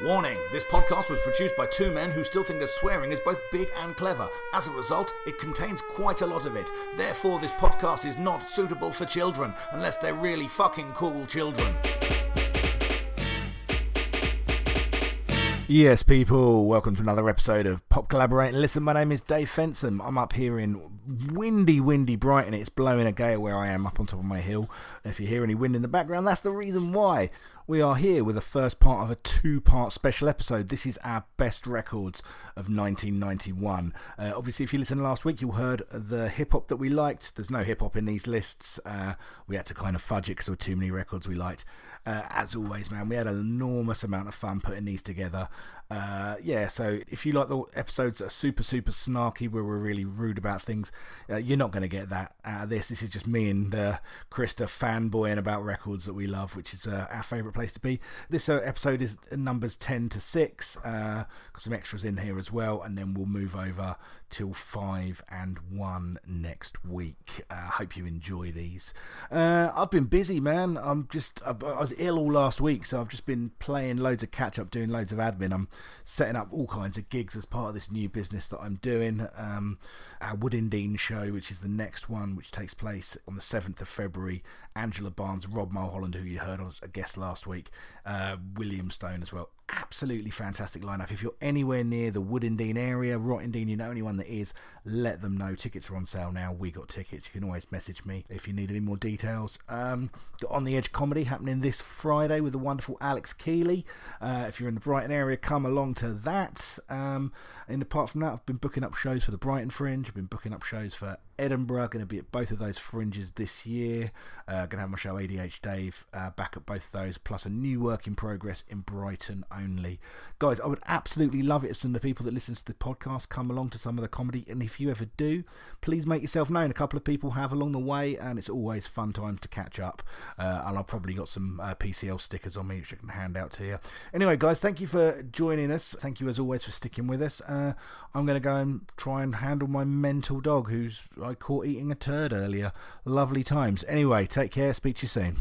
Warning, this podcast was produced by two men who still think that swearing is both big and clever. As a result, it contains quite a lot of it. Therefore, this podcast is not suitable for children, unless they're really fucking cool children. Yes, people, welcome to another episode of Pop Collaborate and Listen. My name is Dave Fensom. I'm up here in windy Brighton. It's blowing a gale where I am up on top of my hill. If you hear any wind in the background, that's the reason why. We are here with the first part of a two-part special episode. This is our best records of 1991. Obviously, if you listened last week, you heard the hip-hop that we liked. There's no hip-hop in these lists. We had to kind of fudge it because there were too many records we liked. As always, man, we had an enormous amount of fun putting these together. So if you like the episodes that are super snarky, where we're really rude about things, you're not going to get that out of this. This is just me and Krista fanboying about records that we love, which is our favourite place to be. This episode is numbers 10 to 6. Got some extras in here as well, and then we'll move over till 5 and 1 next week. Hope you enjoy these. I've been busy, man. I was ill all last week, so I've just been playing loads of catch up, doing loads of admin. I'm setting up all kinds of gigs as part of this new business that I'm doing. Our Wood and Dean show, which is the next one, which takes place on the 7th of February. Angela Barnes, Rob Mulholland, who you heard as a guest last week, William Stone as well. Absolutely fantastic lineup. If you're anywhere near the Wood and Dean area, Rottingdean, you know anyone that is, let them know. Tickets are on sale now. We got tickets. You can always message me if you need any more details. Got On the Edge comedy happening this Friday with the wonderful Alex Keeley. If you're in the Brighton area, come along to that. And apart from that, I've been booking up shows for the Brighton Fringe. I've been booking up shows for Edinburgh. Going to be at both of those fringes this year. Going to have my show ADH Dave back at both of those, plus a new work in progress in Brighton only. Guys, I would absolutely love it if some of the people that listen to the podcast come along to some of the comedy, and if you ever do, please make yourself known. A couple of people have along the way, and it's always fun times to catch up. And I've probably got some PCL stickers on me which I can hand out to you. Anyway, guys, thank you for joining us. Thank you as always for sticking with us. I'm going to go and try and handle my mental dog, who's I caught eating a turd earlier. Lovely times. Anyway, take care. Speak to you soon.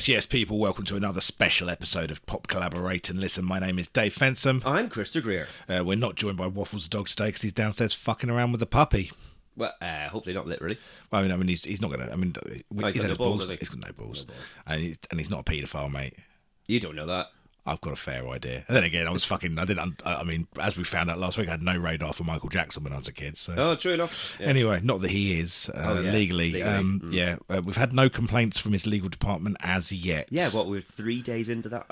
Yes, people, welcome to another special episode of Pop Collaborate and Listen. My name is Dave Fensom. I'm Krista Greer. We're not joined by Waffles the dog today because he's downstairs fucking around with the puppy. Well, hopefully not literally. Well, I mean, he's not going to... he's got no balls, He's got no balls. And he's not a paedophile, mate. You don't know that. I've got a fair idea. And then again, as we found out last week, I had no radar for Michael Jackson when I was a kid. So. Oh, true enough. Yeah. Anyway, not that he is legally. We've had no complaints from his legal department as yet. Yeah, we're 3 days into that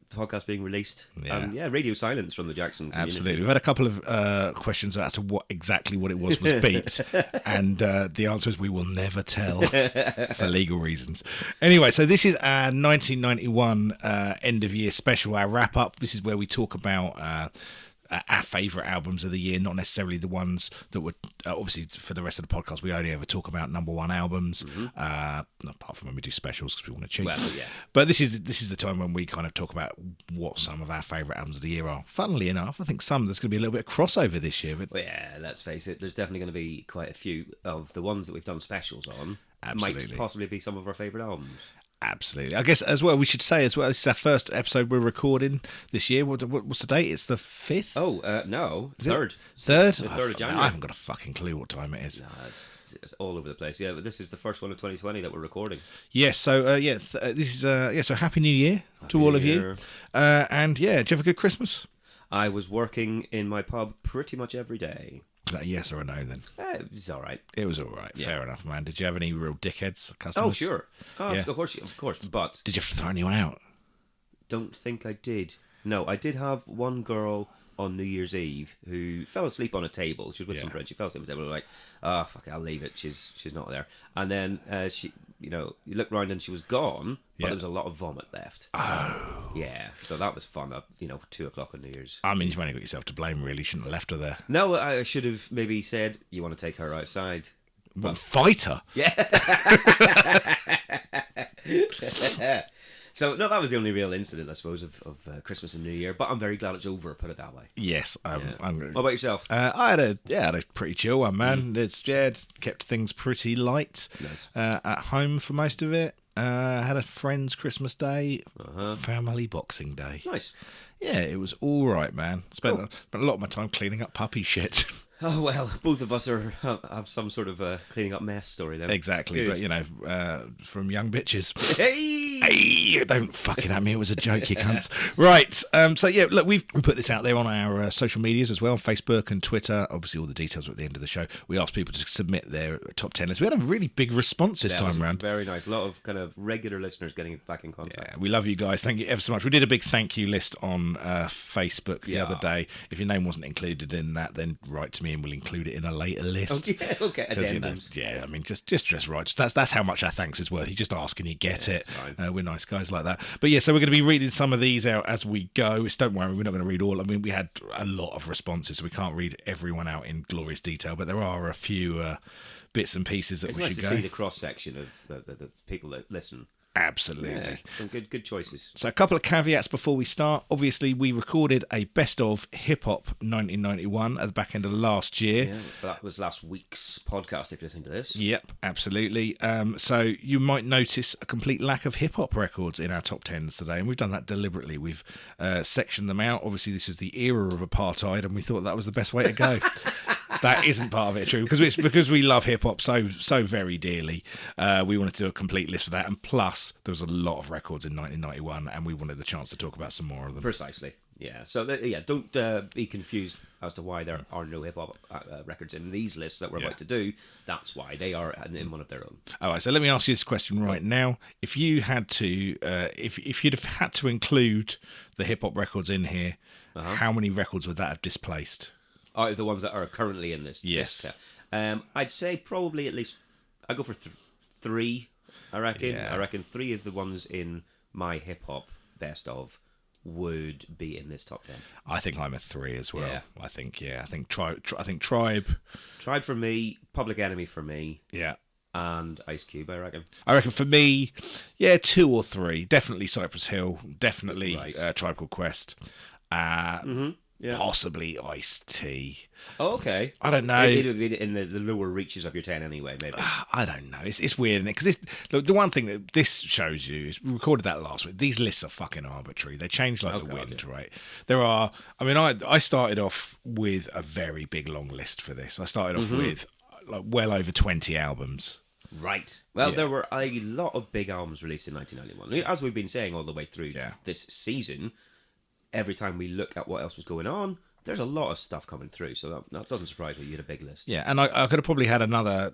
podcast being released. Radio silence from the Jackson community. Absolutely. We've had a couple of questions as to what it was beeped, and the answer is we will never tell for legal reasons. Anyway, so this is our 1991 end of year special, our wrap up. This is where we talk about our favourite albums of the year, not necessarily the ones that were obviously for the rest of the podcast. We only ever talk about number one albums, apart from when we do specials because we want to cheat. Well, yeah. But this is the time when we kind of talk about what some of our favourite albums of the year are. Funnily enough, I think there's going to be a little bit of crossover this year. But yeah, let's face it, there's definitely going to be quite a few of the ones that we've done specials on. Absolutely. Might possibly be some of our favourite albums. Absolutely. I guess as well, we should say as well, this is our first episode we're recording this year. What's the date? It's the 5th? Oh, no. 3rd. 3rd? The 3rd of January. I haven't got a fucking clue what time it is. No, it's all over the place. Yeah, but this is the first one of 2020 that we're recording. Yes, so, this is, so Happy New Year to all of you. And, did you have a good Christmas? I was working in my pub pretty much every day. Is that a yes or a no then? It was all right. It was all right. Yeah. Fair enough, man. Did you have any real dickheads, customers? Oh, sure. Yeah. Of course. But did you have to throw anyone out? Don't think I did. No, I did have one girl on New Year's Eve who fell asleep on a table. She was with some friends. She fell asleep on a table. We're like, oh, fuck it, I'll leave it. She's not there. And then she, you looked round and she was gone, but there was a lot of vomit left. Oh. Yeah, so that was fun at, 2:00 on New Year's. I mean, you've only got yourself to blame, really. You shouldn't have left her there. No, I should have maybe said, you want to take her outside. But fight her? Yeah. So, no, that was the only real incident, I suppose, of Christmas and New Year. But I'm very glad it's over, put it that way. Yes. What about yourself? I had a pretty chill one, man. It's kept things pretty light. Nice. At home for most of it. Had a friend's Christmas day, family Boxing Day. Nice. Yeah, it was all right, man. Spent a lot of my time cleaning up puppy shit. Oh, well, both of us have some sort of cleaning up mess story then. Exactly, Good. but, from young bitches. Hey! Don't fucking at me, it was a joke, you cunts. Right, so yeah, look, we put this out there on our social medias as well, Facebook and Twitter. Obviously, all the details are at the end of the show. We asked people to submit their top 10 lists. We had a really big response this time around. Very nice. A lot of kind of regular listeners getting back in contact. Yeah, we love you guys. Thank you ever so much. We did a big thank you list on Facebook the other day. If your name wasn't included in that, then write to me and we'll include it in a later list. Okay. Addendums. I mean, just right. That's how much our thanks is worth. You just ask and you get it. We're nice guys like that. But yeah, so we're going to be reading some of these out as we go. Don't worry, we're not going to read all. I mean, we had a lot of responses, so we can't read everyone out in glorious detail. But there are a few bits and pieces that it's we nice should to go. see the cross section of the people that listen. Absolutely. Yeah, some good choices. So a couple of caveats before we start. Obviously, we recorded a best of hip-hop 1991 at the back end of last year. Yeah, that was last week's podcast, if you're listening to this. Yep, absolutely. So you might notice a complete lack of hip-hop records in our top 10s today, and we've done that deliberately. We've sectioned them out. Obviously, this is the era of apartheid, and we thought that was the best way to go. That isn't part of it, true, because we love hip-hop so very dearly. We wanted to do a complete list for that, and plus there was a lot of records in 1991 and we wanted the chance to talk about some more of them. Precisely. Yeah. So don't be confused as to why there are no hip hop records in these lists that we're about to do. That's why they are in one of their own. All right. So let me ask you this question right now: if you had to, if you'd have had to include the hip hop records in here, how many records would that have displaced? Out of the ones that are currently in this. Yes. List, I'd say probably at least I go for 3. I reckon. Yeah. I reckon 3 of the ones in my hip hop best of would be in this top 10. I think I'm a 3 as well. Yeah. I think Tribe. Tribe for me, Public Enemy for me. Yeah. And Ice Cube, I reckon. I reckon for me, 2 or 3. Definitely Cypress Hill. Definitely Tribe Called Quest. Possibly Ice-T. Oh, okay. I don't know. It would be in the lower reaches of your 10 anyway, maybe. I don't know. It's weird, isn't it? Because the one thing that this shows you is we recorded that last week. These lists are fucking arbitrary. They change like the wind, right? There are. I mean, I started off with a very big long list for this. I started off with well over 20 albums. Right. Well, there were a lot of big albums released in 1991. As we've been saying all the way through this season, every time we look at what else was going on, there's a lot of stuff coming through, so that doesn't surprise me. You had a big list. Yeah, and I could have probably had another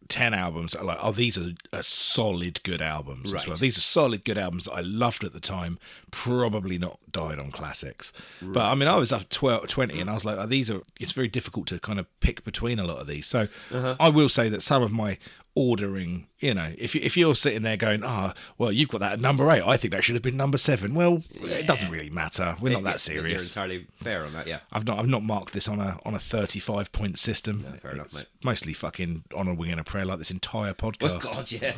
10 albums that are like, these are solid good albums as well. These are solid good albums that I loved at the time, probably not died on classics. Right. But I mean, I was up 20 and I was like, it's very difficult to kind of pick between a lot of these. So I will say that some of my ordering, if you're sitting there going, well, you've got that at number 8, I think that should have been number 7. Well, it doesn't really matter. We're not that serious. You're entirely fair on that, yeah. I've not marked this on a 35-point system. No, fair enough, mate. Mostly fucking on a wing and a prayer like this entire podcast. Oh God, yeah.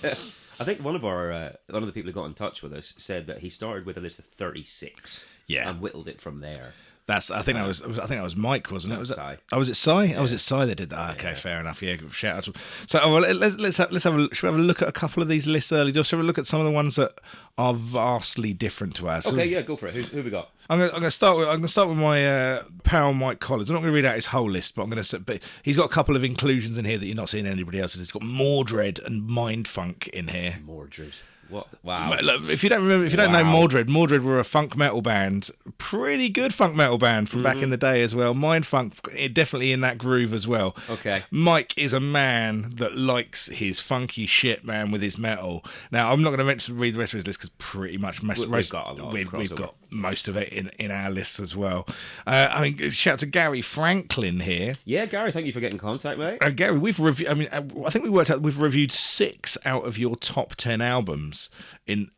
I think one of the people who got in touch with us said that he started with a list of 36, and whittled it from there. I think that was Mike, wasn't it? Was it Si? Oh, was it Si? Yeah. Oh, was it Si that did that? Okay, fair enough. Yeah, shout out to him. So, let's have a should we have a look at a couple of these lists early? Just have a look at some of the ones that are vastly different to ours. Okay, yeah, go for it. Who have we got? I'm going to start with my pal Mike Collins. I'm not going to read out his whole list, but but he's got a couple of inclusions in here that you're not seeing anybody else's. He's got Mordred and Mindfunk in here. Mordred. What? Wow. Look, if you don't know Mordred were a funk metal band, pretty good funk metal band from back in the day as well. Mindfunk, definitely in that groove as well. Okay. Mike is a man that likes his funky shit, man, with his metal. Now, I'm not going to read the rest of his list because pretty much we've got most of it in our lists as well. I mean, shout out to Gary Franklin here. Yeah, Gary, thank you for getting in contact, mate. Gary, we've reviewed. I mean, I think we worked out we've reviewed 6 out of your top 10 albums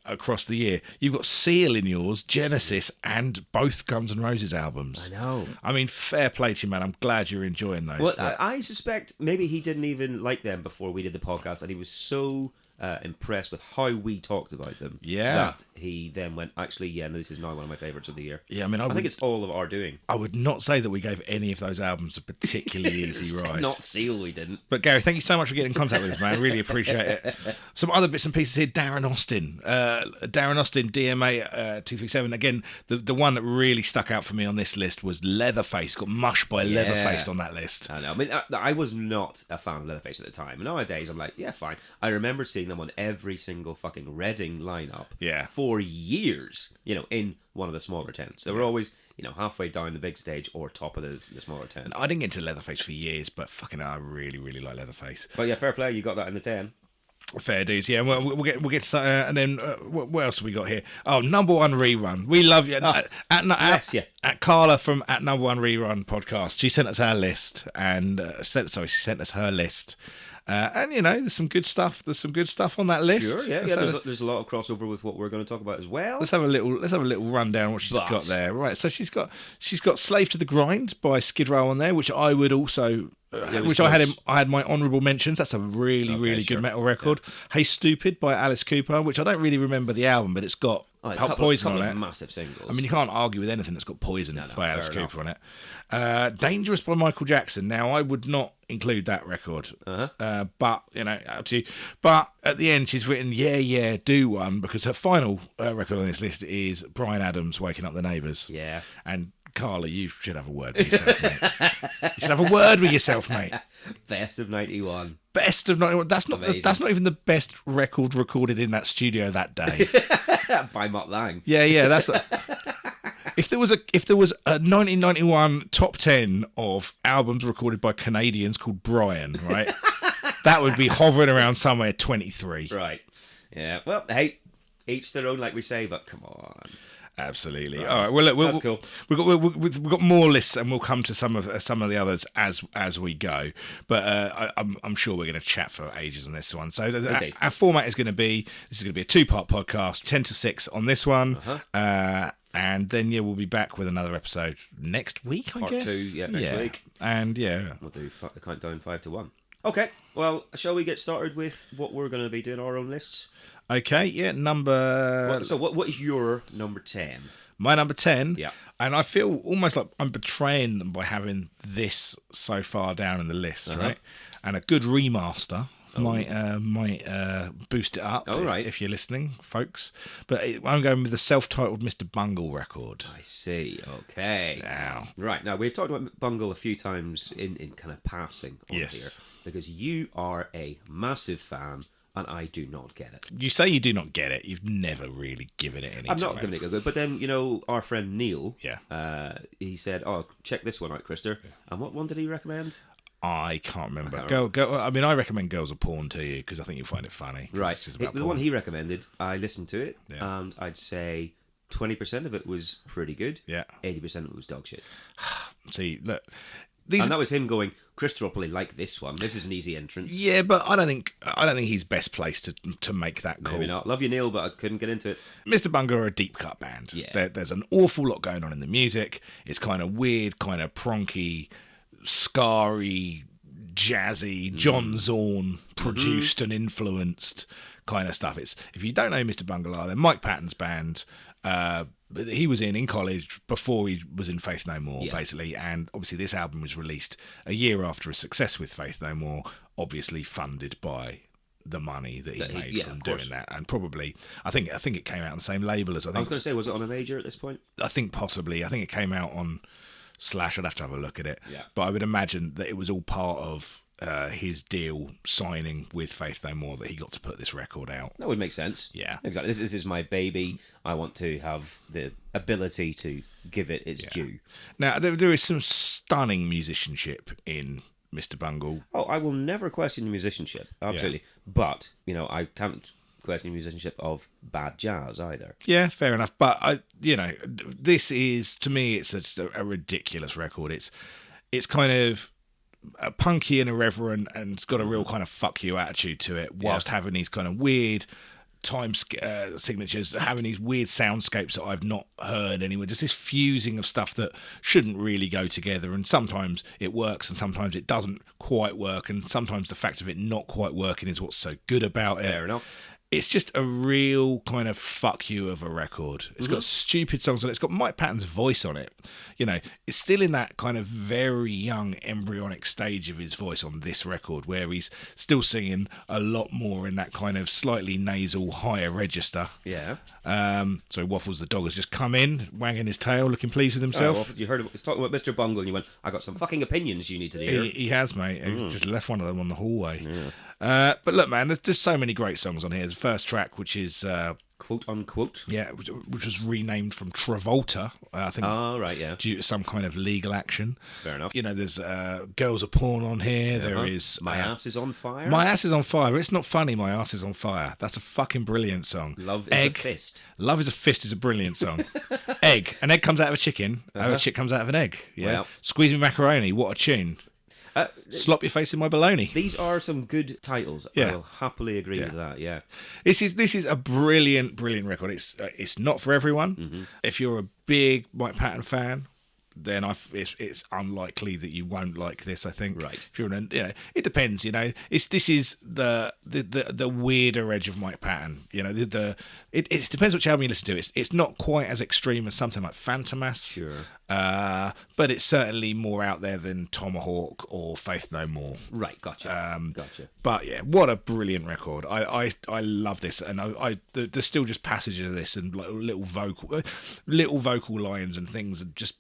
across the year. You've got Seal in yours, Genesis, and both Guns N' Roses albums. I know. I mean, fair play to you, man. I'm glad you're enjoying those. Well, I suspect maybe he didn't even like them before we did the podcast, and he was so impressed with how we talked about them. Yeah. That he then went, actually, yeah, no, this is now one of my favourites of the year. Yeah, I mean, I think it's all of our doing. I would not say that we gave any of those albums a particularly easy ride. Not Seal, we didn't. But Gary, thank you so much for getting in contact with us, man. I really appreciate it. Some other bits and pieces here. Darren Austin, DMA 237. Again, the one that really stuck out for me on this list was Leatherface. Got mushed by Leatherface on that list. I know. I mean, I was not a fan of Leatherface at the time. Nowadays, I'm like, yeah, fine. I remember seeing them on every single fucking Reading lineup for years, in one of the smaller tents. They were always, halfway down the big stage or top of the smaller tent. I didn't get into Leatherface for years, but fucking hell, I really, really like Leatherface. But yeah, fair play, you got that in the 10. Fair dues, yeah. We'll get and then what else have we got here? Oh, number one rerun. We love you. At Carla from at number one rerun podcast. She sent us our list and she sent us her list. And there's some good stuff. There's some good stuff on that list. Sure, yeah. There's a lot of crossover with what we're going to talk about as well. Let's have a little rundown on what she's got there. Right, so she's got "Slave to the Grind" by Skid Row on there, which I would also. I had my honourable mentions. That's a really good metal record. Yeah. "Hey Stupid" by Alice Cooper, which I don't really remember the album, but it's got Poison on it. Massive singles. I mean, you can't argue with anything that's got Poison by Alice Cooper on it. "Dangerous" by Michael Jackson. Now, I would not include that record, but up to you. But at the end, she's written "Yeah, do one" because her final record on this list is Bryan Adams' "Waking Up the Neighbours." Yeah, and Carla, you should have a word with yourself, mate. You should have a word with yourself, mate. Best of 91. Best of 91. That's not even the best record recorded in that studio that day. By Mutt Lange. Yeah. That's. If there was a 1991 top 10 of albums recorded by Canadians called Brian, right? That would be hovering around somewhere 23. Right. Yeah. Well, hey, each their own, like we say, but come on. Absolutely. Right. All right. Well, look, that's cool. We've got more lists, and we'll come to some of the others as we go. But I'm sure we're going to chat for ages on this one. So our format is going to be a 2-part podcast, 10 to 6 on this one. And then we'll be back with another episode next week, I guess. Part 2, next week. And we'll do the countdown 5 to 1. Okay. Well, shall we get started with what we're going to be doing our own lists? Okay, number... So what is your number 10? My number 10? Yeah. And I feel almost like I'm betraying them by having this so far down in the list, right? And a good remaster might boost it up if you're listening, folks. But I'm going with the self-titled Mr. Bungle record. I see, okay. Now, we've talked about Bungle a few times in kind of passing on here. Because you are a massive fan... And I do not get it. You say you do not get it. You've never really given it any time. I'm not giving it a go. But then, our friend Neil, he said, "Oh, check this one out, Krister." Yeah. And what one did he recommend? I can't remember. Go. I mean, I recommend Girls Are Porn to you because I think you'll find it funny. Right. The one he recommended, I listened to it, and I'd say 20% of it was pretty good. Yeah. 80% of it was dog shit. See, look. And that was him going, Krister will probably like this one. This is an easy entrance. Yeah, but I don't think he's best placed to make that call. Maybe not. Love you, Neil, but I couldn't get into it. Mr. Bungle are a deep cut band. Yeah. There's an awful lot going on in the music. It's kind of weird, kind of pronky, scarry, jazzy, John Zorn produced and influenced kind of stuff. It's if you don't know who Mr. Bungle are, they're Mike Patton's band. He was in college before he was in Faith No More, basically, and obviously this album was released a year after his success with Faith No More, obviously funded by the money that he made from doing that, and probably I think it came out on the same label as I was going to say, was it on a major at this point? I think possibly. I think it came out on Slash. I'd have to have a look at it, but I would imagine that it was all part of his deal signing with Faith No More that he got to put this record out. That would make sense. Yeah. Exactly. This is my baby. I want to have the ability to give it its due. Now, there is some stunning musicianship in Mr. Bungle. Oh, I will never question the musicianship. Absolutely. Yeah. But, I can't question the musicianship of bad jazz either. Yeah, fair enough. But, this is, to me, it's just a ridiculous record. It's kind of punky and irreverent, and it's got a real kind of fuck you attitude to it, whilst having these kind of weird time signatures, having these weird soundscapes that I've not heard anywhere. Just this fusing of stuff that shouldn't really go together, and sometimes it works and sometimes it doesn't quite work, and sometimes the fact of it not quite working is what's so good about it. Fair enough. It's just a real kind of fuck you of a record. It's got stupid songs on it. It's got Mike Patton's voice on it. It's still in that kind of very young embryonic stage of his voice on this record, where he's still singing a lot more in that kind of slightly nasal, higher register. Yeah. So Waffles the dog has just come in, wagging his tail, looking pleased with himself. Waffles, you heard he's talking about Mr. Bungle, and you went, I got some fucking opinions you need to hear. He has, mate. He's just left one of them on the hallway. Yeah. But look, man, there's so many great songs on here. There's the first track, which is quote unquote, which was renamed from Travolta, I think. Oh, right, yeah. Due to some kind of legal action. Fair enough. There's Girls Are Porn on here. There is My Ass Is on Fire. My Ass Is on Fire. It's not funny. My Ass Is on Fire. That's a fucking brilliant song. Love is a Fist. Love is a Fist is a brilliant song. Egg. An egg comes out of a chicken. A chick comes out of an egg. Yeah. Well. Squeeze Me Macaroni. What a tune. Slop Your Face in My Baloney. These are some good titles. Yeah. I'll happily agree with that. Yeah. This is a brilliant record. It's not for everyone. Mm-hmm. If you're a big Mike Patton fan, then it's unlikely that you won't like this. I think. Right. If you're it depends. This is the weirder edge of Mike Patton. It depends which album you listen to. It's not quite as extreme as something like Fantomas. Sure. But it's certainly more out there than Tomahawk or Faith No More. Right, gotcha. Gotcha. But yeah, what a brilliant record. I love this, and there's still just passages of this and like little vocal lines and things, and just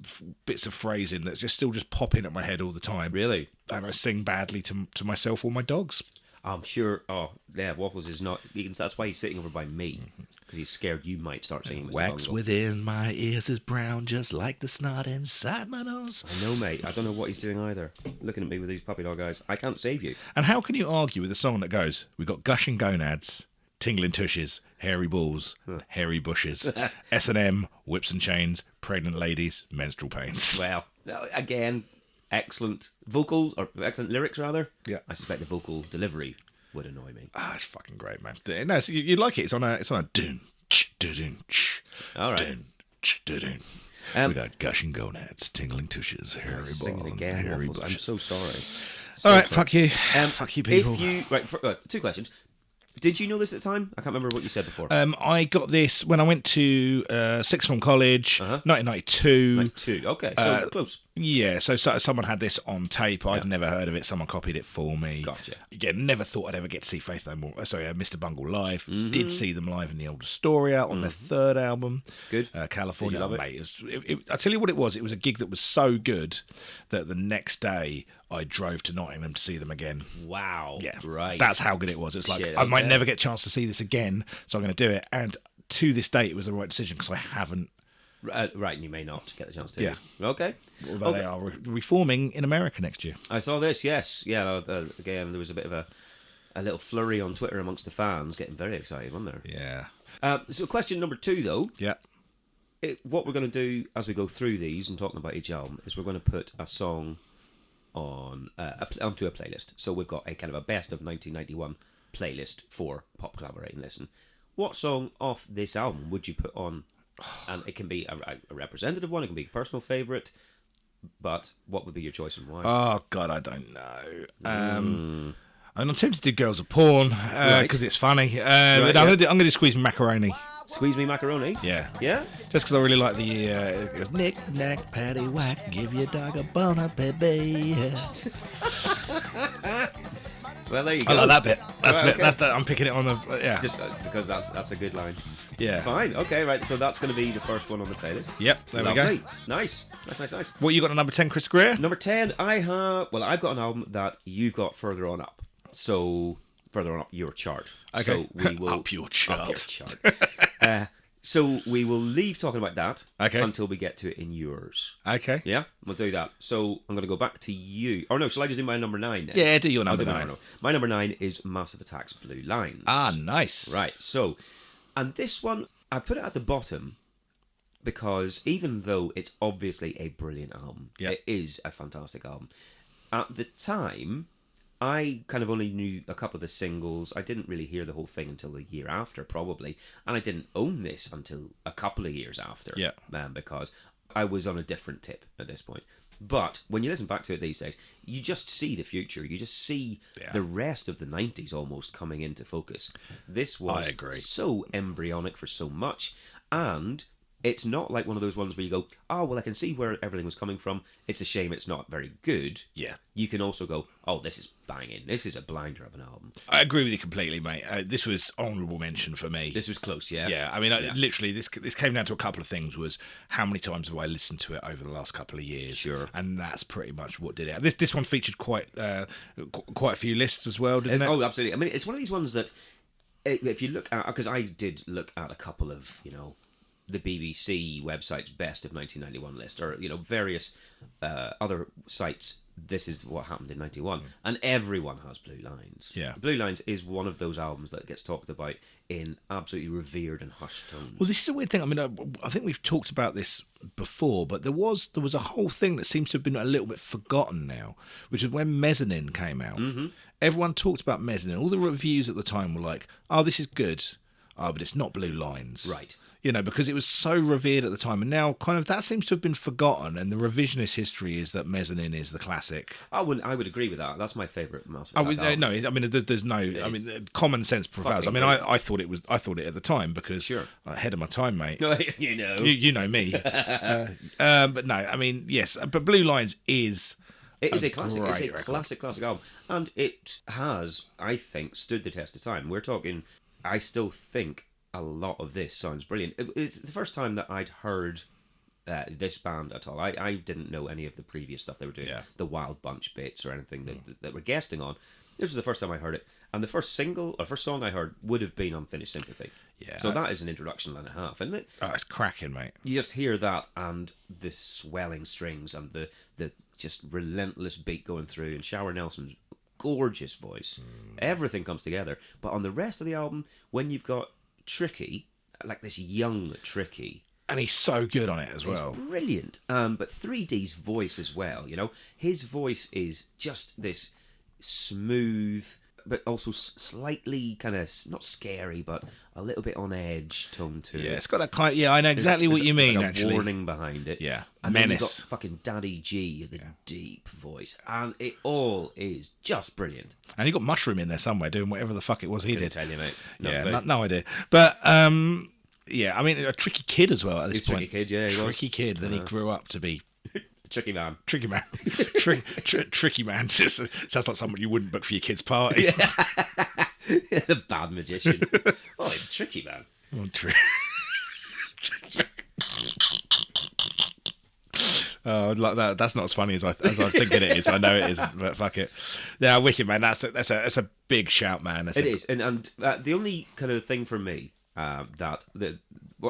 bits of phrasing that's just still just popping at my head all the time. Really? And I sing badly to myself or my dogs. I'm sure. Oh, yeah, Waffles is not. That's why he's sitting over by me. Because he's scared you might start singing Mr. Wax Bungle. within my ears is brown, just like the snot inside my nose. I know, mate. I don't know what he's doing either. Looking at me with these puppy dog eyes. I can't save you. And how can you argue with a song that goes, we've got gushing gonads, tingling tushes, hairy balls, hairy bushes, S&M, whips and chains, pregnant ladies, menstrual pains. Well, again, excellent vocals, or excellent lyrics, rather. Yeah. I suspect the vocal delivery would annoy me. It's fucking great, man. No, so you like it. It's on a dun, ch, dun, ch. All right. Dun, ch, dun. We got gushing gonads, tingling tushes, hairy balls, and hairy bushes. I'm so sorry. All right, fuck you. Fuck you, people. Two questions. Did you know this at the time? I can't remember what you said before. I got this when I went to sixth form college, 1992. 92, okay, so close. Yeah, so someone had this on tape. I'd never heard of it. Someone copied it for me. Gotcha. Again, never thought I'd ever get to see Faith No More. Mr. Bungle live. Mm-hmm. Did see them live in the Old Astoria on their third album. Good. California. Did you love mate, I tell you what it was. It was a gig that was so good that the next day I drove to Nottingham to see them again. Wow. Yeah. Right. That's how good it was. It's like, I might never get a chance to see this again, so I'm going to do it. And to this day, it was the right decision because I haven't. Right, and you may not get the chance to. Yeah. Okay. Although they are reforming in America next year. I saw this, yes. Yeah, again, there was a bit of a little flurry on Twitter amongst the fans, getting very excited, wasn't there? Yeah. So question number 2, though. Yeah. What we're going to do as we go through these and talking about each album is we're going to put a song onto a playlist. So we've got a kind of a best of 1991 playlist for Pop Collaborate and Listen. What song off this album would you put on? And it can be a representative one, it can be a personal favourite, but what would be your choice and why? Oh, God, I don't know. I'm tempted to do Girls Are Porn because it's funny. But I'm going to Squeeze Me Macaroni. Squeeze Me Macaroni? Yeah. Yeah? Just because I really like the... it goes, knick, knack, patty, whack, give your dog a boner, baby. Well, there you go. I like that bit. That's Right, bit. okay. That's the, I'm picking it on the Just because that's a good line. Yeah. Fine. Okay. Right. So that's going to be the first one on the playlist. Yep. There Lovely. we go. Nice. What you got at number 10, Chris Greer? Number 10, I've got an album that you've got further on up. So, further on up your chart. Okay. So we will... Up your chart. Up your chart. So we will leave talking about that until we get to it in yours. Okay. Yeah? We'll do that. So I'm going to go back to you. Oh, no, shall I just do my number 9 then? Yeah, do your number 9. My number 9 is Massive Attack's Blue Lines. Ah, nice. Right, so... And this one, I put it at the bottom because even though it's obviously a brilliant album, it is a fantastic album. At the time, I kind of only knew a couple of the singles. I didn't really hear the whole thing until the year after, probably. And I didn't own this until a couple of years after. Yeah. Because I was on a different tip at this point. But when you listen back to it these days, you just see the future. You just see the rest of the 90s almost coming into focus. This was so embryonic for so much. And it's not like one of those ones where you go, oh, well, I can see where everything was coming from. It's a shame it's not very good. Yeah. You can also go, oh, this is banging. This is a blinder of an album. I agree with you completely, mate. This was honourable mention for me. This was close, yeah? Yeah, I mean, literally, this came down to a couple of things. Was how many times have I listened to it over the last couple of years? Sure. And that's pretty much what did it. This one featured quite a few lists as well, didn't it? Oh, absolutely. I mean, it's one of these ones that, if you look at... Because I did look at a couple of, the BBC website's best of 1991 list, or various other sites. This is what happened in 91, and everyone has Blue Lines. Yeah, Blue Lines is one of those albums that gets talked about in absolutely revered and hushed tones. Well, this is a weird thing. I mean, I think we've talked about this before, but there was a whole thing that seems to have been a little bit forgotten now, which is when Mezzanine came out. Mm-hmm. Everyone talked about Mezzanine. All the reviews at the time were like, "Oh, this is good," but it's not Blue Lines, right? Because it was so revered at the time, and now kind of that seems to have been forgotten. And the revisionist history is that Mezzanine is the classic. I would agree with that. That's my favourite Massive Attack album. No, I mean, there's no. I mean, common sense prevails. I mean, I thought it was. I thought it at the time because ahead of my time, mate. You know me. But no, I mean, yes, but Blue Lines is. It is a classic. It's a classic album, and it has, I think, stood the test of time. We're talking. I still think a lot of this sounds brilliant. It's the first time that I'd heard this band at all. I didn't know any of the previous stuff they were doing, the Wild Bunch bits or anything that we're guesting on. This was the first time I heard it, and the first song I heard would have been Unfinished Sympathy. Yeah. So that is an introduction and a half, isn't it? Oh, it's cracking, mate. You just hear that and the swelling strings and the just relentless beat going through, and Shower Nelson's gorgeous voice. Everything comes together. But on the rest of the album, when you've got Tricky, like this young Tricky, and he's so good on it as well. He's brilliant. But 3D's voice as well. His voice is just this smooth, but also slightly kind of not scary, but a little bit on edge tone to it. Yeah, it's got a kind. Yeah, I know exactly what you mean. Like actually, warning behind it. Yeah, and menace. Then you've got fucking Daddy G, the deep voice, and it all is just brilliant. And you got Mushroom in there somewhere doing whatever the fuck it was he did. Tell you, mate. No idea. But yeah, I mean, a tricky kid as well at this point. Tricky kid, yeah, tricky kid. Then he grew up to be. Tricky man. Tricky man. Tricky man. Sounds like someone you wouldn't book for your kid's party. The bad magician. Oh, it's Tricky man. Oh, like that. That's not as funny as I think it is. I know it isn't, but fuck it. Yeah, wicked man. That's a big shout, man. It is, and the only kind of thing for me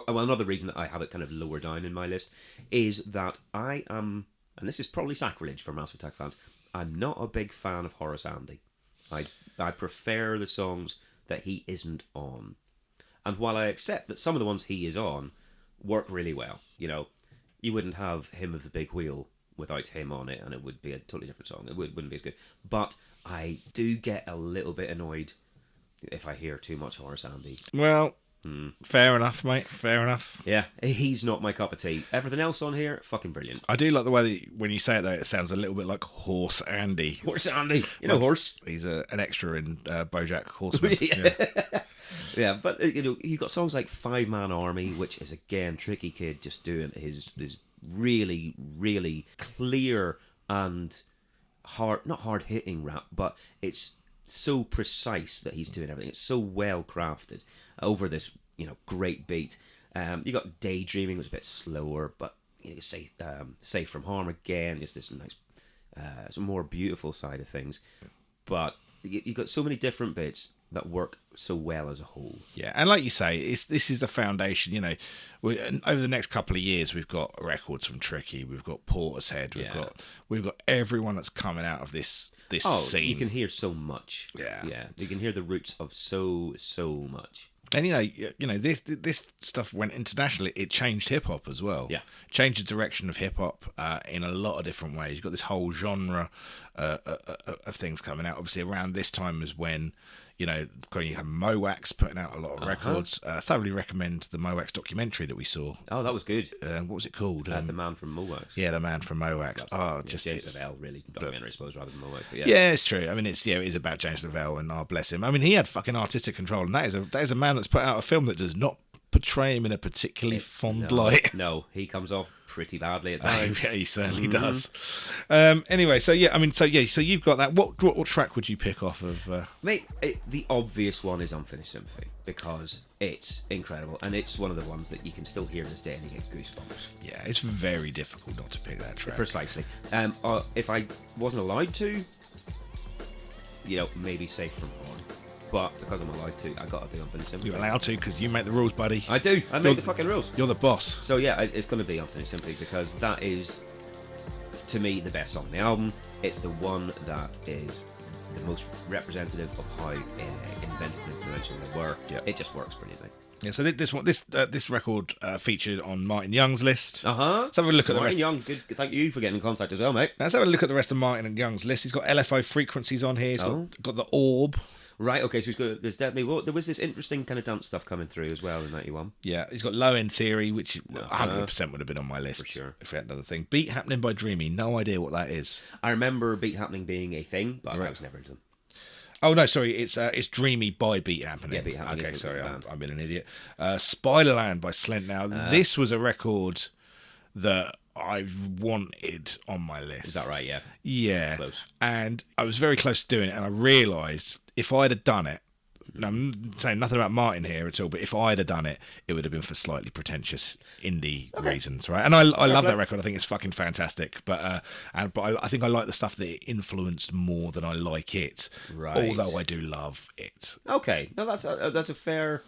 another reason that I have it kind of lower down in my list is that I am, and this is probably sacrilege for Massive Attack fans, I'm not a big fan of Horace Andy. I prefer the songs that he isn't on. And while I accept that some of the ones he is on work really well, you wouldn't have Hymn of the Big Wheel without him on it, and it would be a totally different song. It wouldn't be as good. But I do get a little bit annoyed if I hear too much Horace Andy. Well, fair enough, mate. Fair enough. Yeah, he's not my cup of tea. Everything else on here, fucking brilliant. I do like the way that when you say it, though, it sounds a little bit like Horse Andy. Horse Andy. Horse. He's an extra in BoJack Horseman. Yeah, but you've got songs like Five Man Army, which is, again, Tricky Kid just doing his really, really clear and not hard-hitting rap, but it's so precise that he's doing everything. It's so well crafted over this, great beat. You got Daydreaming, was a bit slower, but Safe from Harm again, just this nice, some more beautiful side of things. But you got so many different bits that work so well as a whole. Yeah, and like you say, this is the foundation. Over the next couple of years, we've got records from Tricky, we've got Portishead, we've got everyone that's coming out of this scene. You can hear so much. Yeah, you can hear the roots of so much. And this stuff went internationally. It changed hip hop as well. Yeah, changed the direction of hip hop in a lot of different ways. You've got this whole genre of things coming out. Obviously, around this time is when you have Mowax putting out a lot of records. Thoroughly recommend the Mowax documentary that we saw. Oh, that was good. What was it called? The Man from Mowax. Yeah, The Man from Mowax. James Lavelle, really documentary, I suppose, rather than Mowax. But yeah, it's true. I mean, it is about James Lavelle, and bless him. I mean, he had fucking artistic control, and that is a man that's put out a film that does not portray him in a particularly fond light. No, he comes off pretty badly at times. Yeah, he certainly does. Anyway, so you've got that. What track would you pick off of? Mate, the obvious one is Unfinished Sympathy, because it's incredible, and it's one of the ones that you can still hear to this day and you get goosebumps. Yeah, it's very difficult not to pick that track. Precisely. If I wasn't allowed to, maybe Safe from Harm. But because I'm allowed to, I got to do Unfinished Sympathy. You're allowed to because you make the rules, buddy. I do. I make the fucking rules. You're the boss. So yeah, it's going to be Unfinished Sympathy because that is, to me, the best song on the album. It's the one that is the most representative of how inventive and influential they were. Yeah. It just works brilliantly. Yeah, so this record featured on Martin Young's list. Let's have a look at the rest. Martin Young, good. Thank you for getting in contact as well, mate. Let's have a look at the rest of Martin and Young's list. He's got LFO Frequencies on here. He's got the Orb. Right, okay, so he's got, there was this interesting kind of dance stuff coming through as well in 91. Yeah, he's got Low End Theory, which 100% would have been on my list. For sure. If we had another thing. Beat Happening by Dreamy, no idea what that is. I remember Beat Happening being a thing, but I was never into them. Oh, no, sorry, it's Dreamy by Beat Happening. Yeah, Beat Happening. Okay, sorry, I've been an idiot. Spiderland by Slent. Now, this was a record that I've wanted on my list. Is that right? Yeah. Yeah. Close. And I was very close to doing it, and I realised if I'd have done it, now, I'm saying nothing about Martin here at all, but if I'd have done it, it would have been for slightly pretentious indie reasons, right? And I love that record. I think it's fucking fantastic. But I think I like the stuff that it influenced more than I like it. Right. Although I do love it. Okay. No, that's a fair,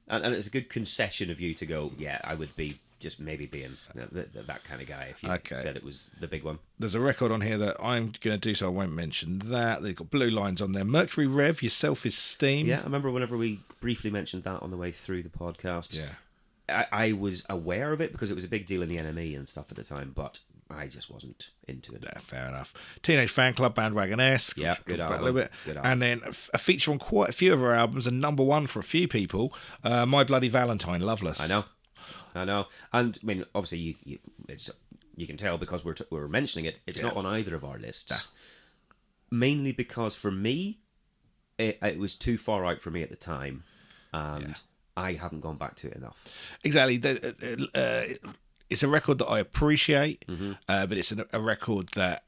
and it's a good concession of you to go. Yeah, I would be just maybe being that kind of guy if you said it was the big one. There's a record on here that I'm going to do, so I won't mention that. They've got Blue Lines on there. Mercury Rev, Your Self-Esteem. Yeah, I remember whenever we briefly mentioned that on the way through the podcast. Yeah, I was aware of it because it was a big deal in the NME and stuff at the time, but I just wasn't into it. Yeah, fair enough. Teenage Fan Club, Bandwagon-esque. Yeah, good album. A little bit. Good album. And then a feature on quite a few of our albums, and number one for a few people, My Bloody Valentine, Loveless. I know. And I mean, obviously, you can tell because we're mentioning it. It's not on either of our lists. Nah. Mainly because for me, it was too far out for me at the time, and I haven't gone back to it enough. Exactly. It's a record that I appreciate, but it's a record that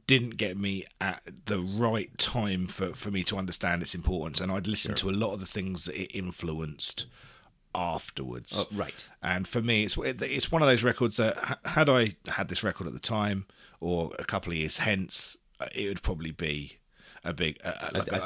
didn't get me at the right time for me to understand its importance, and I'd listened to a lot of the things that it influenced afterwards. Oh, right. And for me, it's one of those records that had I had this record at the time or a couple of years hence, it would probably be a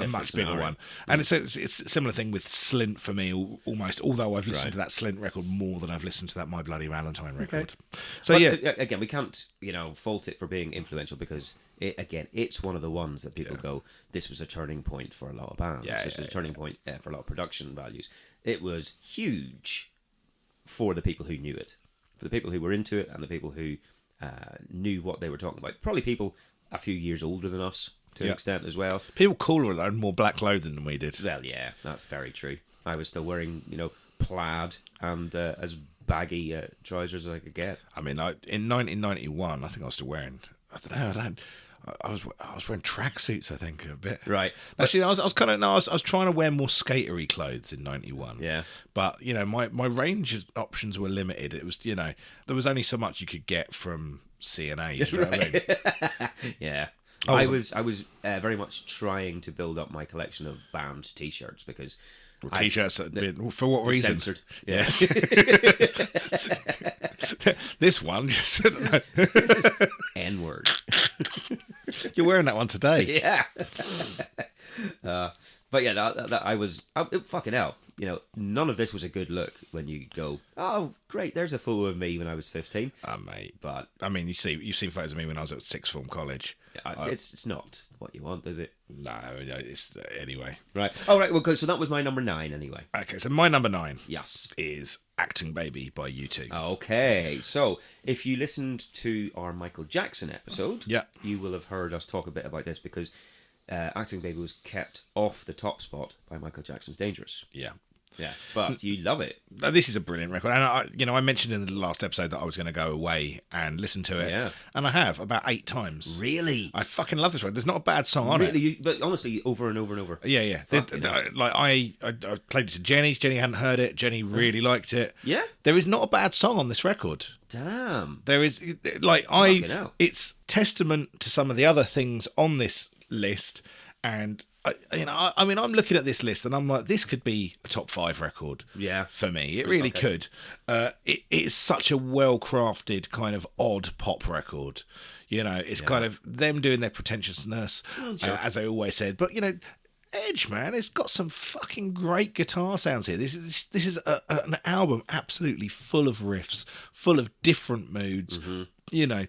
much bigger one. And it's a similar thing with Slint for me almost, although I've listened to that Slint record more than I've listened to that My Bloody Valentine record. Okay. So again, we can't fault it for being influential because it's one of the ones that people go, this was a turning point for a lot of bands. This was a turning point for a lot of production values. It was huge for the people who knew it, for the people who were into it, and the people who knew what they were talking about. Probably people a few years older than us to an extent as well. People cooler though, more black clothing than we did. Well, yeah, that's very true. I was still wearing, plaid and as baggy trousers as I could get. I mean, in 1991, I think I was still wearing. I don't know. I was wearing tracksuits, I think, a bit. Right. Actually, I was trying to wear more skatery clothes in 91. Yeah. But, my range of options were limited. It was, there was only so much you could get from C&A. You know what I mean? Yeah. I was very much trying to build up my collection of band T-shirts because T-shirts that had been for what reason? Censored. Yes. This one just This is N-word. You're wearing that one today. Yeah. But yeah, that I was fucking hell. You know, none of this was a good look when you go, oh, great, there's a photo of me when I was 15. Mate. But I mean, you've seen photos of me when I was at sixth form college. It's not what you want, is it? No, it's anyway. Right. All right. Well, good. So that was my number 9 anyway. Okay, so my number 9. Yes. Is Acting Baby by U2. Okay. So if you listened to our Michael Jackson episode, yeah, you will have heard us talk a bit about this because Acting Baby was kept off the top spot by Michael Jackson's Dangerous. Yeah. Yeah, but you love it. This is a brilliant record, and I mentioned in the last episode that I was going to go away and listen to it, and I have about 8 times. Really, I fucking love this record. There's not a bad song on it. But honestly, over and over and over. Yeah. Like I played it to Jenny. Jenny hadn't heard it. Jenny really liked it. Yeah, there is not a bad song on this record. Damn, there is it's testament to some of the other things on this list, and. I'm looking at this list and I'm like, this could be a top 5 record. Yeah, for me, it really could. It's such a well-crafted kind of odd pop record. You know, it's kind of them doing their pretentiousness, as I always said. But you know, Edge, man, it's got some fucking great guitar sounds here. This is an album absolutely full of riffs, full of different moods. Mm-hmm. You know.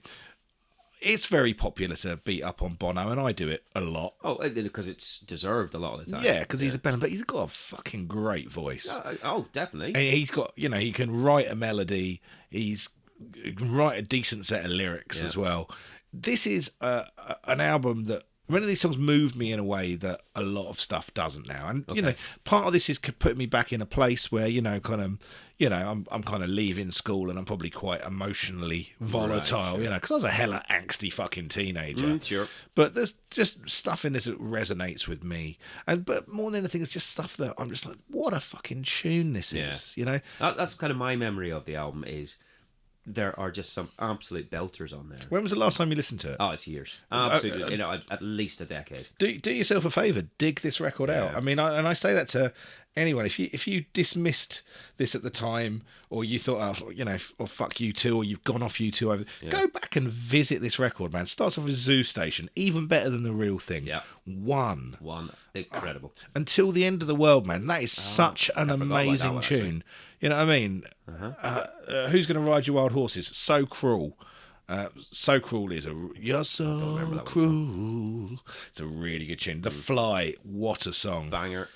It's very popular to beat up on Bono, and I do it a lot. Oh, because it's deserved a lot of the time. Yeah, because he's a band, but he's got a fucking great voice. Oh, definitely. And he's got, he can write a melody. He can write a decent set of lyrics as well. This is an album that many of these songs moved me in a way that a lot of stuff doesn't now. And, part of this is putting me back in a place where, I'm kind of leaving school and I'm probably quite emotionally volatile, because I was a hella angsty fucking teenager. Sure. But there's just stuff in this that resonates with me. But more than anything, it's just stuff that I'm just like, what a fucking tune this is, That's kind of my memory of the album is... There are just some absolute belters on there. When was the last time you listened to it? Oh, it's years. Absolutely. At least a decade. Do yourself a favour. Dig this record out. I mean, I say that to anyone. If you dismissed this at the time, or you thought, or fuck U2, or you've gone off U2, go back and visit this record, man. Starts off with Zoo Station, even better than The Real Thing. Yeah. One. Incredible. Until the End of the World, man. That is such an amazing tune. Actually. You know what I mean? Uh-huh. Who's Gonna Ride Your Wild Horses? So Cruel. So Cruel is you're so cruel. It's a really good tune. The Fly, what a song. Banger.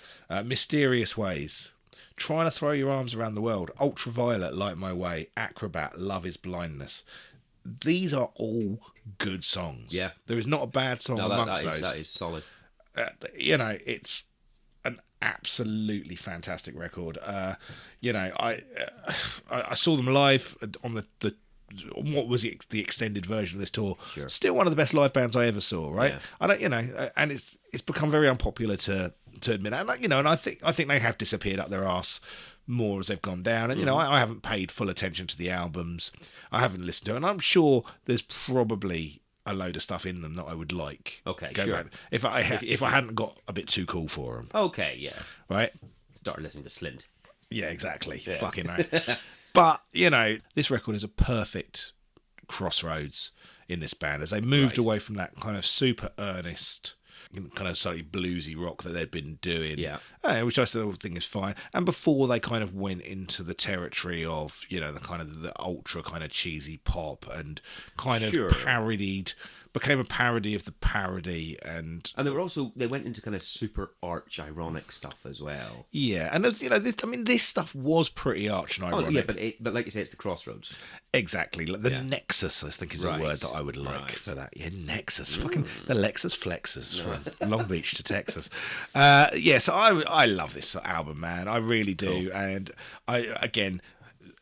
Mysterious Ways. Trying to Throw Your Arms Around the World. Ultraviolet, Light My Way. Acrobat, Love Is Blindness. These are all good songs. Yeah. There is not a bad song amongst those. That is solid. It's an absolutely fantastic record. I saw them live on the what was it, the extended version of this tour. Sure. Still one of the best live bands I ever saw, right? Yeah. I don't, and it's become very unpopular to admit that. And I think they have disappeared up their arse more as they've gone down. And I haven't paid full attention to the albums. I haven't listened to it, and I'm sure there's probably a load of stuff in them that I would like. Okay, go sure. back. If I hadn't got a bit too cool for them. Okay, yeah. Right? Start listening to Slint. Yeah, exactly. Yeah. Fucking right. But, this record is a perfect crossroads in this band as they moved away from that kind of super earnest, kind of slightly bluesy rock that they'd been doing, which I still think is fine. And before they kind of went into the territory of, the kind of the ultra kind of cheesy pop and kind of became a parody of the parody, and they went into kind of super arch ironic stuff as well. Yeah, and there's, this stuff was pretty arch and ironic. Oh yeah, but like you say, it's the crossroads. Exactly, the nexus, I think, is a word that I would like for that. Yeah, nexus, fucking the Lexus flexes from Long Beach to Texas. So I love this album, man. I really do, cool. And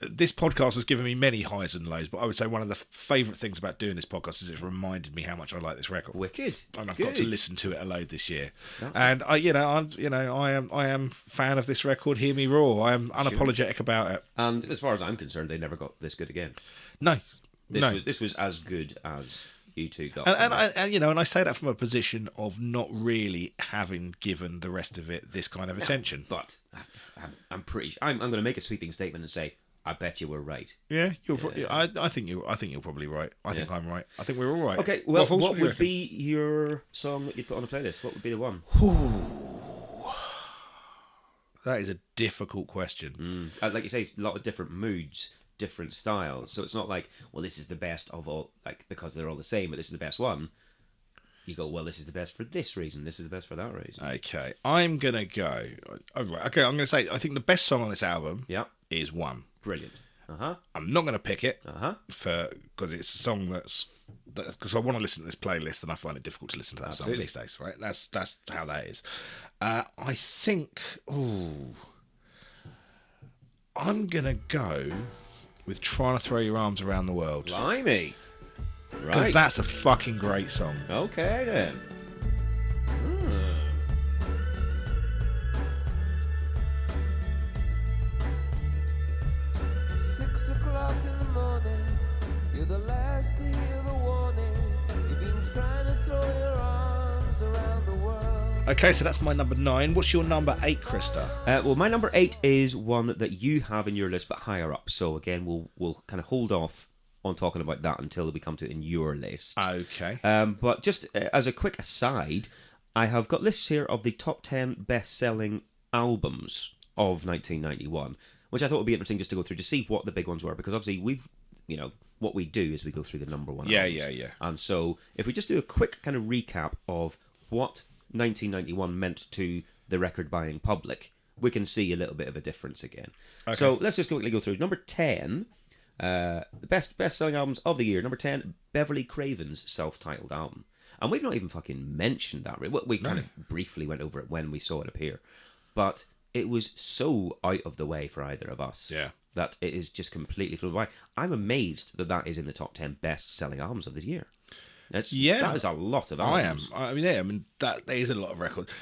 this podcast has given me many highs and lows, but I would say one of the favourite things about doing this podcast is it's reminded me how much I like this record. Wicked, and I've got to listen to it a load this year. And I am fan of this record. Hear me roar! I am unapologetic about it. And as far as I'm concerned, they never got this good again. No, this was as good as U2 got. And I say that from a position of not really having given the rest of it this kind of attention. But I'm pretty. I'm going to make a sweeping statement and say, I bet you were right. Yeah, I think you're probably right. I think I'm right. I think we're all right. Okay, well, what would be your song that you'd put on a playlist? What would be the one? That is a difficult question. Like you say, a lot of different moods, different styles. So it's not like, well, this is the best of all, like because they're all the same, but this is the best one. You go, well, this is the best for this reason. This is the best for that reason. Okay, I'm gonna go. Okay, I'm gonna say I think the best song on this album. Is One. Brilliant. I'm not gonna pick it. Because it's a song because I want to listen to this playlist and I find it difficult to listen to that song these days. Right? That's how that is. I think. I'm gonna go with Trying to Throw Your Arms Around the World. Blimey. Because Right. that's a fucking great song. Okay then. 6 o'clock in the morning, you're the last to hear the warning. You've been trying to throw your arms around the world. Okay, so that's my number 9. What's your number 8, Krista? Well, my number 8 is one that you have in your list, but higher up. So again, we'll kind of hold off on talking about that until we come to it in your list. Okay. But just as a quick aside, I have got lists here of the top 10 best-selling albums of 1991, which I thought would be interesting just to go through to see what the big ones were, because obviously what we do is we go through the number one albums. Yeah. And so if we just do a quick kind of recap of what 1991 meant to the record-buying public, we can see a little bit of a difference again. Okay. So let's just quickly go through. Number 10, the best-selling albums of the year. Number 10, Beverly Craven's self-titled album. And we've not even fucking mentioned that. We kind of briefly went over it when we saw it appear. But it was so out of the way for either of us that it is just completely flew by. I'm amazed that is in the top 10 best-selling albums of this year. That is a lot of albums. I mean, that is a lot of records.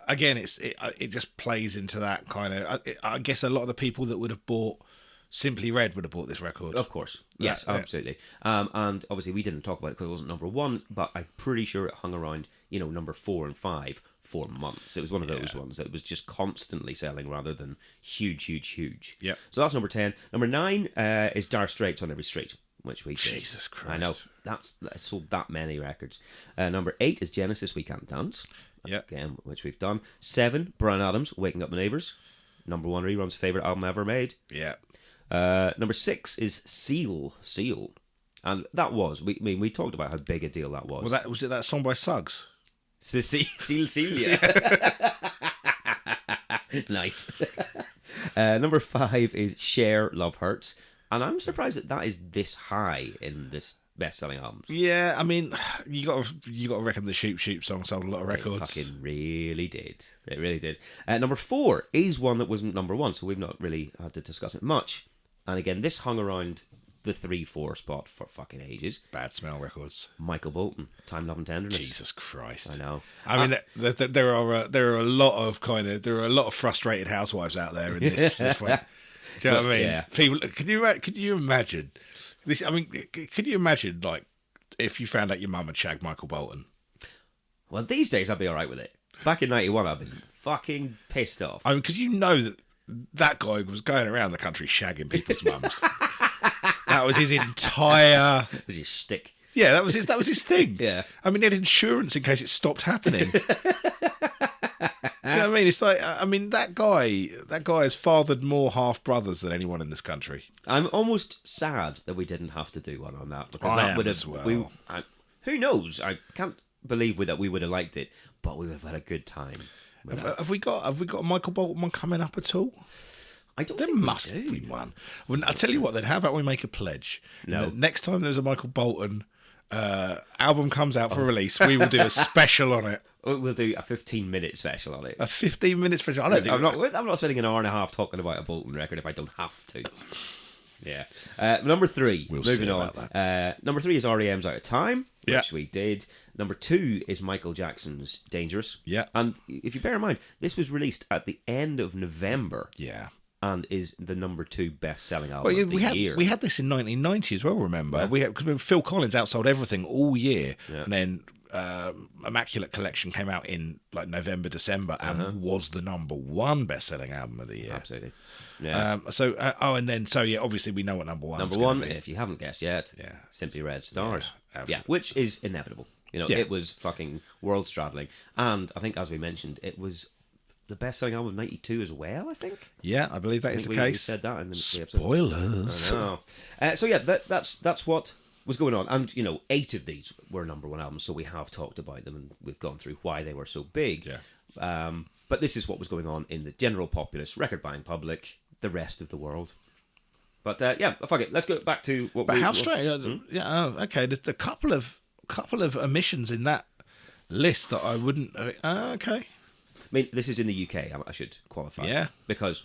Again, it just plays into that kind of. I guess a lot of the people that would have bought Simply Red would have bought this record. Of course. Yes, absolutely. And obviously we didn't talk about it because it wasn't number 1, but I'm pretty sure it hung around, number 4 and 5 for months. It was one of those ones that was just constantly selling rather than huge. Yeah. So that's number 10. Number 9 is Dire Straits on Every Street, which we did. Jesus Christ. I know. That sold that many records. Number 8 is Genesis, We Can't Dance. Yeah. Again, which we've done. 7, Bryan Adams, Waking Up the Neighbours. Number 1 rerun's favourite album ever made. Yeah. Number 6 is Seal, and that was we talked about how big a deal that was. Was it that song by Suggs? Seal, yeah. Nice. Number 5 is Cher, Love Hurts, and I'm surprised that is this high in this best-selling albums. Yeah, I mean, you got to reckon the Shoop Shoop song sold a lot of records. It fucking really did. It really did. Number 4 is one that wasn't number 1, so we've not really had to discuss it much. And again, this hung around the 3-4 spot for fucking ages. Bad Smell Records. Michael Bolton, Time, Love and Tenderness. Jesus Christ! I know. I mean, there are a lot of frustrated housewives out there in this point. Do you know what I mean? Yeah. People, can you imagine this? I mean, can you imagine like if you found out your mum had shagged Michael Bolton? Well, these days I'd be all right with it. Back in '91, I've been fucking pissed off. I mean, because that guy was going around the country shagging people's mums. That was his entire. That was his shtick. Yeah, that was his thing. Yeah. I mean, he had insurance in case it stopped happening. You know what I mean? It's like, I mean, that guy has fathered more half brothers than anyone in this country. I'm almost sad that we didn't have to do one on that because I that am would have. as well. Who knows? I can't believe that we would have liked it, but we would have had a good time. Have we got a Michael Bolton one coming up at all? I don't There think must be one. Well, I'll tell you what then, how about we make a pledge? No. Next time there's a Michael Bolton album comes out for release, we will do a special on it. We'll do a 15-minute special on it. A 15-minute special. I'm not spending an hour and a half talking about a Bolton record if I don't have to. Yeah. Number 3. We'll moving see on. about that. Number 3 is R.E.M's Out of Time, which Yeah. we did. Number 2 is Michael Jackson's Dangerous. Yeah. And if you bear in mind, this was released at the end of November. Yeah. and is the number 2 best-selling album Well, of the year. we had this in 1990 as well, remember? Yeah. Because Phil Collins outsold everything all year, Yeah. and then Immaculate Collection came out in like November, December, and was the number 1 best-selling album of the year. Absolutely. Yeah. Obviously we know what number 1 Number 1, if you haven't guessed yet, Yeah. Simply Red Stars. Yeah, Yeah, which is inevitable. You know, Yeah. it was fucking world-straddling. And I think, as we mentioned, it was the best-selling album of 92 as well, I think. Yeah, I believe that is the We case. said that in the episode. Spoilers. I know. That's what was going on. And, 8 of these were number 1 albums, so we have talked about them and we've gone through why they were so big. Yeah. But this is what was going on in the general populace, record-buying public, the rest of the world. But, fuck it. Let's go back to what But how straight? Yeah, okay. There's a couple of omissions in that list that I wouldn't... okay. I mean, this is in the UK, I should qualify. Yeah. Because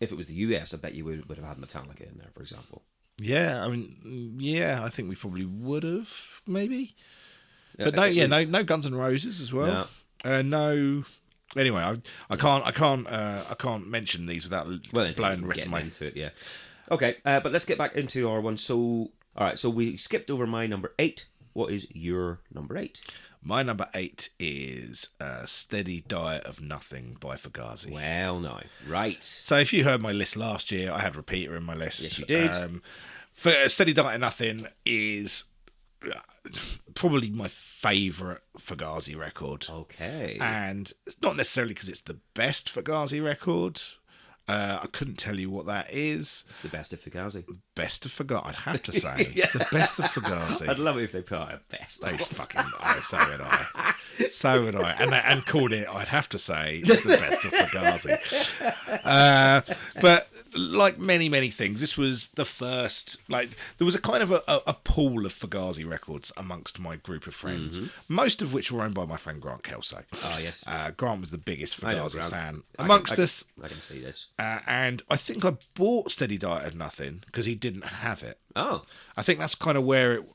if it was the US, I bet you would have had Metallica in there, for example. Yeah, I mean, yeah, I think we probably would have, maybe. Yeah, But no Guns N' Roses as well. No. Anyway, I can't mention these without blowing the rest of my... into it, yeah. Okay, but let's get back into our one. So, all right, so we skipped over my number 8. What is your number 8? My number 8 is Steady Diet of Nothing by Fugazi. Well, no. Right. So if you heard my list last year, I had Repeater in my list. Yes, you did. For Steady Diet of Nothing is probably my favourite Fugazi record. Okay. And it's not necessarily because it's the best Fugazi record. I couldn't tell you what that is. The best of Fugazi. Best of Fugazi, I'd have to say. The best of Fugazi. I'd love it if they put out a best. They fucking... so would I. So would I. And called it, I'd have to say, the best of Fugazi. But like many things, this was the first... Like, there was a kind of a pool of Fugazi records amongst my group of friends, most of which were owned by my friend Grant Kelso. Oh, yes. Grant was the biggest Fugazi fan amongst us. I can see this. And I think I bought Steady Diet of Nothing because he didn't have it. Oh. I think that's kind of where it...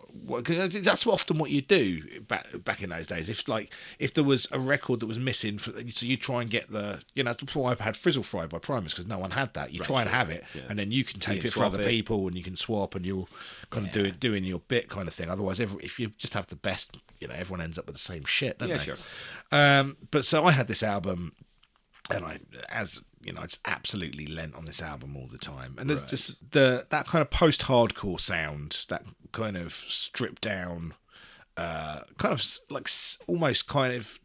Cause that's often what you do back in those days. If there was a record that was missing, so you try and get the... that's why I had Frizzle Fry by Primus, because no one had that. You try and have it, and then you can tape it for other people, and you can swap, and you'll kind of doing your bit kind of thing. Otherwise, if you just have the best, everyone ends up with the same shit, don't they? Sure. But so I had this album... And I just absolutely lent on this album all the time. And there's just that kind of post-hardcore sound, that kind of stripped down, kind of like almost kind of,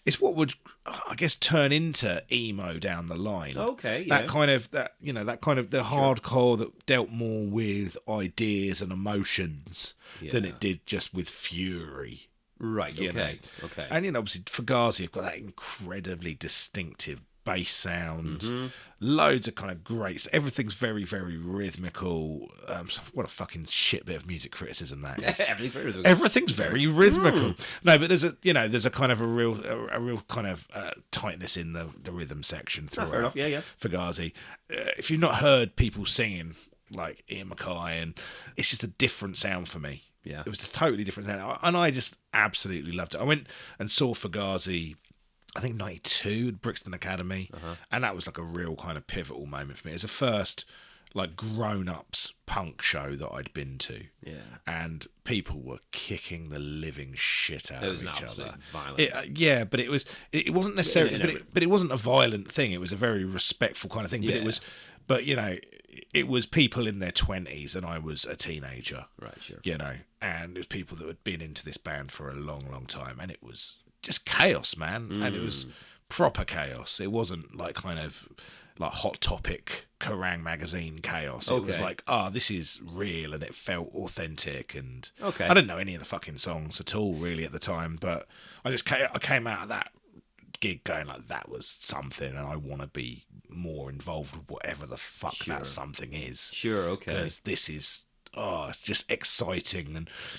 it's what would, I guess, turn into emo down the line. Okay, yeah. That kind of the hardcore that dealt more with ideas and emotions than it did just with fury. Right, okay. And, obviously, Fugazi have got that incredibly distinctive bass sound, loads of kind of great... Everything's very, very rhythmical. What a fucking shit bit of music criticism that is. Everything's very rhythmical. No, but there's a kind of a real kind of tightness in the rhythm section throughout. Fair enough, yeah. Fugazi. If you've not heard people singing like Ian MacKaye, and it's just a different sound for me. Yeah. It was a totally different sound. And I just absolutely loved it. I went and saw Fugazi, I think 92 at Brixton Academy. And that was like a real kind of pivotal moment for me. It was the first like grown-ups punk show that I'd been to. Yeah. And people were kicking the living shit out of each other. Violent. But it wasn't necessarily, but it wasn't a violent thing. It was a very respectful kind of thing. But it was people in their 20s and I was a teenager. Right, sure. And it was people that had been into this band for a long, long time. And it was just chaos, man. And it was proper chaos. It wasn't like kind of like Hot Topic, Kerrang! Magazine chaos. It was like, this is real, and it felt authentic. And I didn't know any of the fucking songs at all, really, at the time. But I came out of that gig going like, that was something, and I want to be more involved with whatever the fuck that something is. Sure, okay. Because this is, it's just exciting.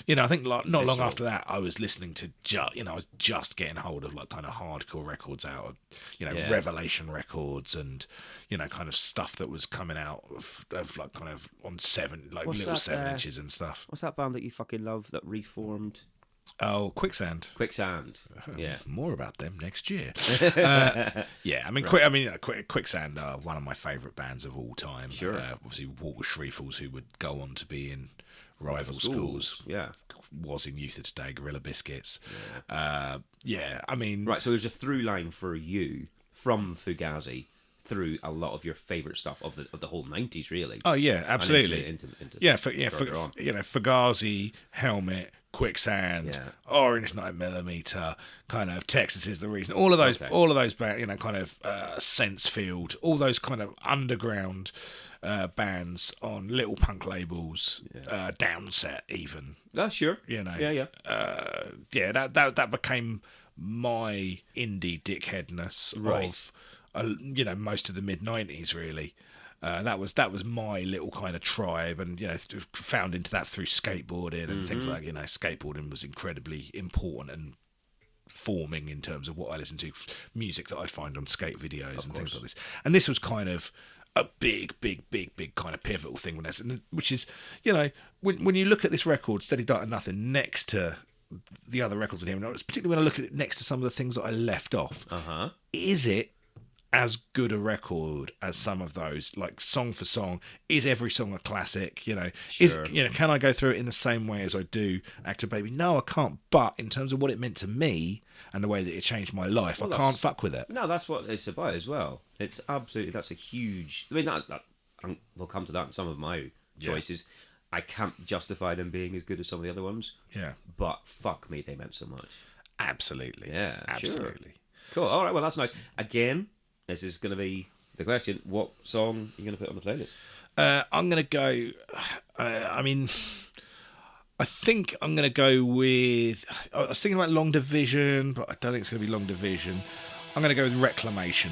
And, I think like not long after that, I was listening to, I was just getting hold of like kind of hardcore records out of, Revelation Records and, kind of stuff that was coming out of like kind of on little 7 inches and stuff. What's that band that you fucking love that reformed? Oh, Quicksand. Yeah. More about them next year. Yeah, I mean, Quicksand are one of my favourite bands of all time. Sure. Obviously, Walter Schriefels, who would go on to be in Rival Schools. Yeah. Was in Youth of Today, Gorilla Biscuits. Yeah, I mean... Right, so there's a through line for you from Fugazi through a lot of your favourite stuff of the whole 90s, really. Oh, yeah, absolutely. Into Fugazi, Helmet, Quicksand, Orange 9mm, kind of Texas Is the Reason. All of those, kind of Sensefield, all those kind of underground bands on little punk labels, Downset even. Oh, sure. You know, that became my indie dickheadness of, most of the mid '90s really. That was my little kind of tribe, and found into that through skateboarding and things like skateboarding was incredibly important and forming in terms of what I listen to, music that I find on skate videos and things like this. And this was kind of a big kind of pivotal thing which is, when you look at this record, Steady Diet and Nothing, next to the other records in here, and particularly when I look at it next to some of the things that I left off, is it as good a record as some of those? Like, song for song, is every song a classic? Sure. Can I go through it in the same way as I do Actor Baby? No, I can't. But in terms of what it meant to me and the way that it changed my life, I can't fuck with it. No, that's what it's about as well. It's absolutely, that's a huge... I mean, we'll come to that in some of my choices. I can't justify them being as good as some of the other ones. Yeah. But fuck me, they meant so much. Absolutely. Yeah, absolutely. Sure. Cool. All right, well, that's nice. Again, this is going to be the question. What song are you going to put on the playlist? I'm going to go... I think I'm going to go with... I was thinking about Long Division, but I don't think it's going to be Long Division. I'm going to go with Reclamation.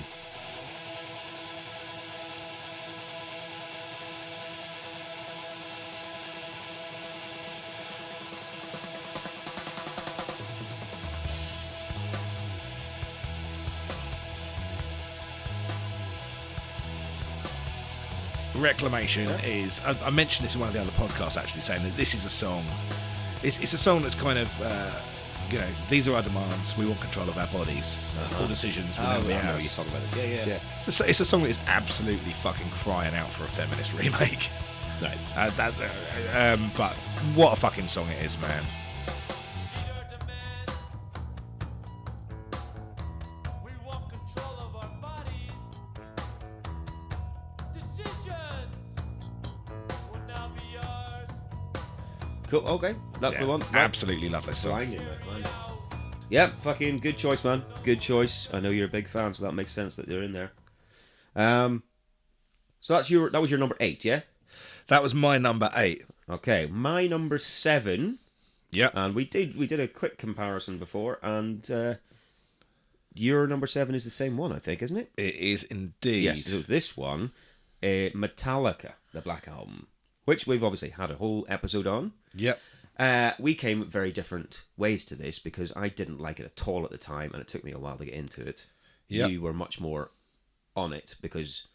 Reclamation is... I mentioned this in one of the other podcasts, actually, saying that this is a song... It's a song that's kind of... these are our demands. We want control of our bodies. All decisions will never be ours. You're talking about it. Yeah. It's a song that is absolutely fucking crying out for a feminist remake. Right. But what a fucking song it is, man. Cool. Okay, that's the one. Right. Absolutely love this song. Yeah, fucking good choice, man. Good choice. I know you're a big fan, so that makes sense that they're in there. So that was your number 8, yeah? That was my number 8. Okay, my number 7. Yeah. And we did a quick comparison before, and your number 7 is the same one, I think, isn't it? It is indeed. Yes. So this one, Metallica, the Black Album, which we've obviously had a whole episode on. Yep. We came very different ways to this because I didn't like it at all at the time, and it took me a while to get into it. Yep. You were much more on it because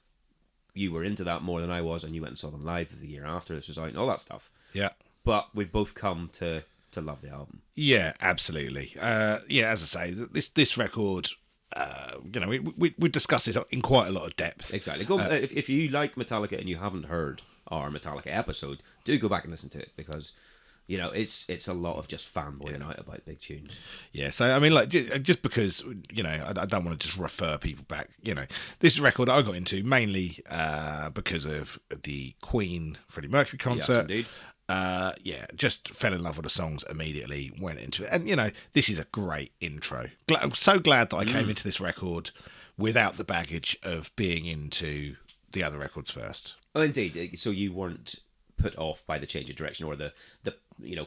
you were into that more than I was, and you went and saw them live the year after this was out and all that stuff. Yeah. But we've both come to love the album. Yeah, absolutely. As I say, this record... we discussed this in quite a lot of depth. Exactly. If you like Metallica and you haven't heard our Metallica episode, do go back and listen to it because it's a lot of just fanboying out about big tunes. Yeah. So I mean, like, just because I don't want to just refer people back. This record I got into mainly because of the Queen Freddie Mercury concert. Yes, indeed. Just fell in love with the songs immediately, went into it. And, this is a great intro. I'm so glad that I came into this record without the baggage of being into the other records first. Oh, indeed. So you weren't put off by the change of direction or the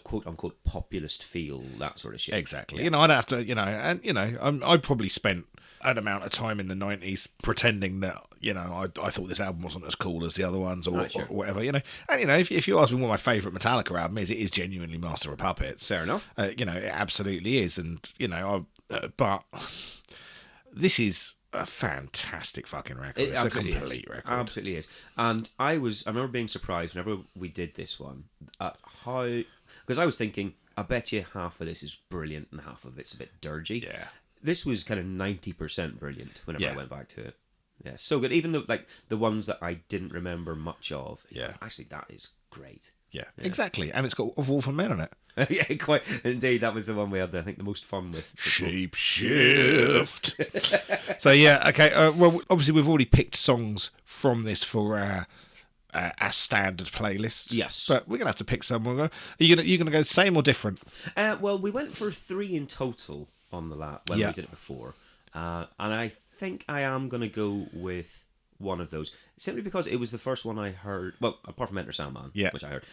quote-unquote populist feel, that sort of shit. Exactly. Yeah. I'd have to, I probably spent an amount of time in the 90s pretending that I thought this album wasn't as cool as the other ones or whatever, and if you ask me what my favourite Metallica album is, it is genuinely Master of Puppets. Fair enough. It absolutely is, and but this is a fantastic fucking record. It's a complete record. Absolutely is. And I remember being surprised whenever we did this one at how, because I was thinking I bet you half of this is brilliant and half of it's a bit dirgy. Yeah. This was kind of 90% brilliant whenever Yeah. I went back to it. Yeah, so good. Even the ones that I didn't remember much of. Yeah. Actually, that is great. Yeah, exactly. And it's got a Wolf and Men on it. Yeah, quite. Indeed, that was the one we had, I think, the most fun with. Shape Shift. So, yeah, okay. Well, obviously, we've already picked songs from this for our standard playlist. Yes. But we're going to have to pick some. Are you going to go same or different? Well, we went for 3 in total on the lap when we did it before. And I think I am going to go with one of those, simply because it was the first one I heard. Well, apart from Enter Sandman, which I heard,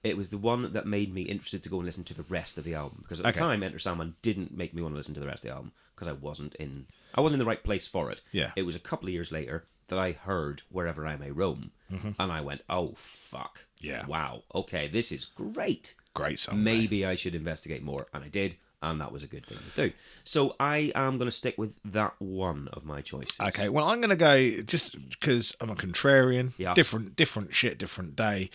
it was the one that made me interested to go and listen to the rest of the album. Because at the time, Enter Sandman didn't make me want to listen to the rest of the album because I wasn't in the right place for it. Yeah. It was a couple of years later that I heard Wherever I May Roam, and I went, "Oh fuck, yeah, wow, okay, this is great, great song. Maybe I should investigate more," and I did. And that was a good thing to do. So I am going to stick with that one of my choices. Okay, well, I'm going to go, just because I'm a contrarian, Yes. different shit, different day.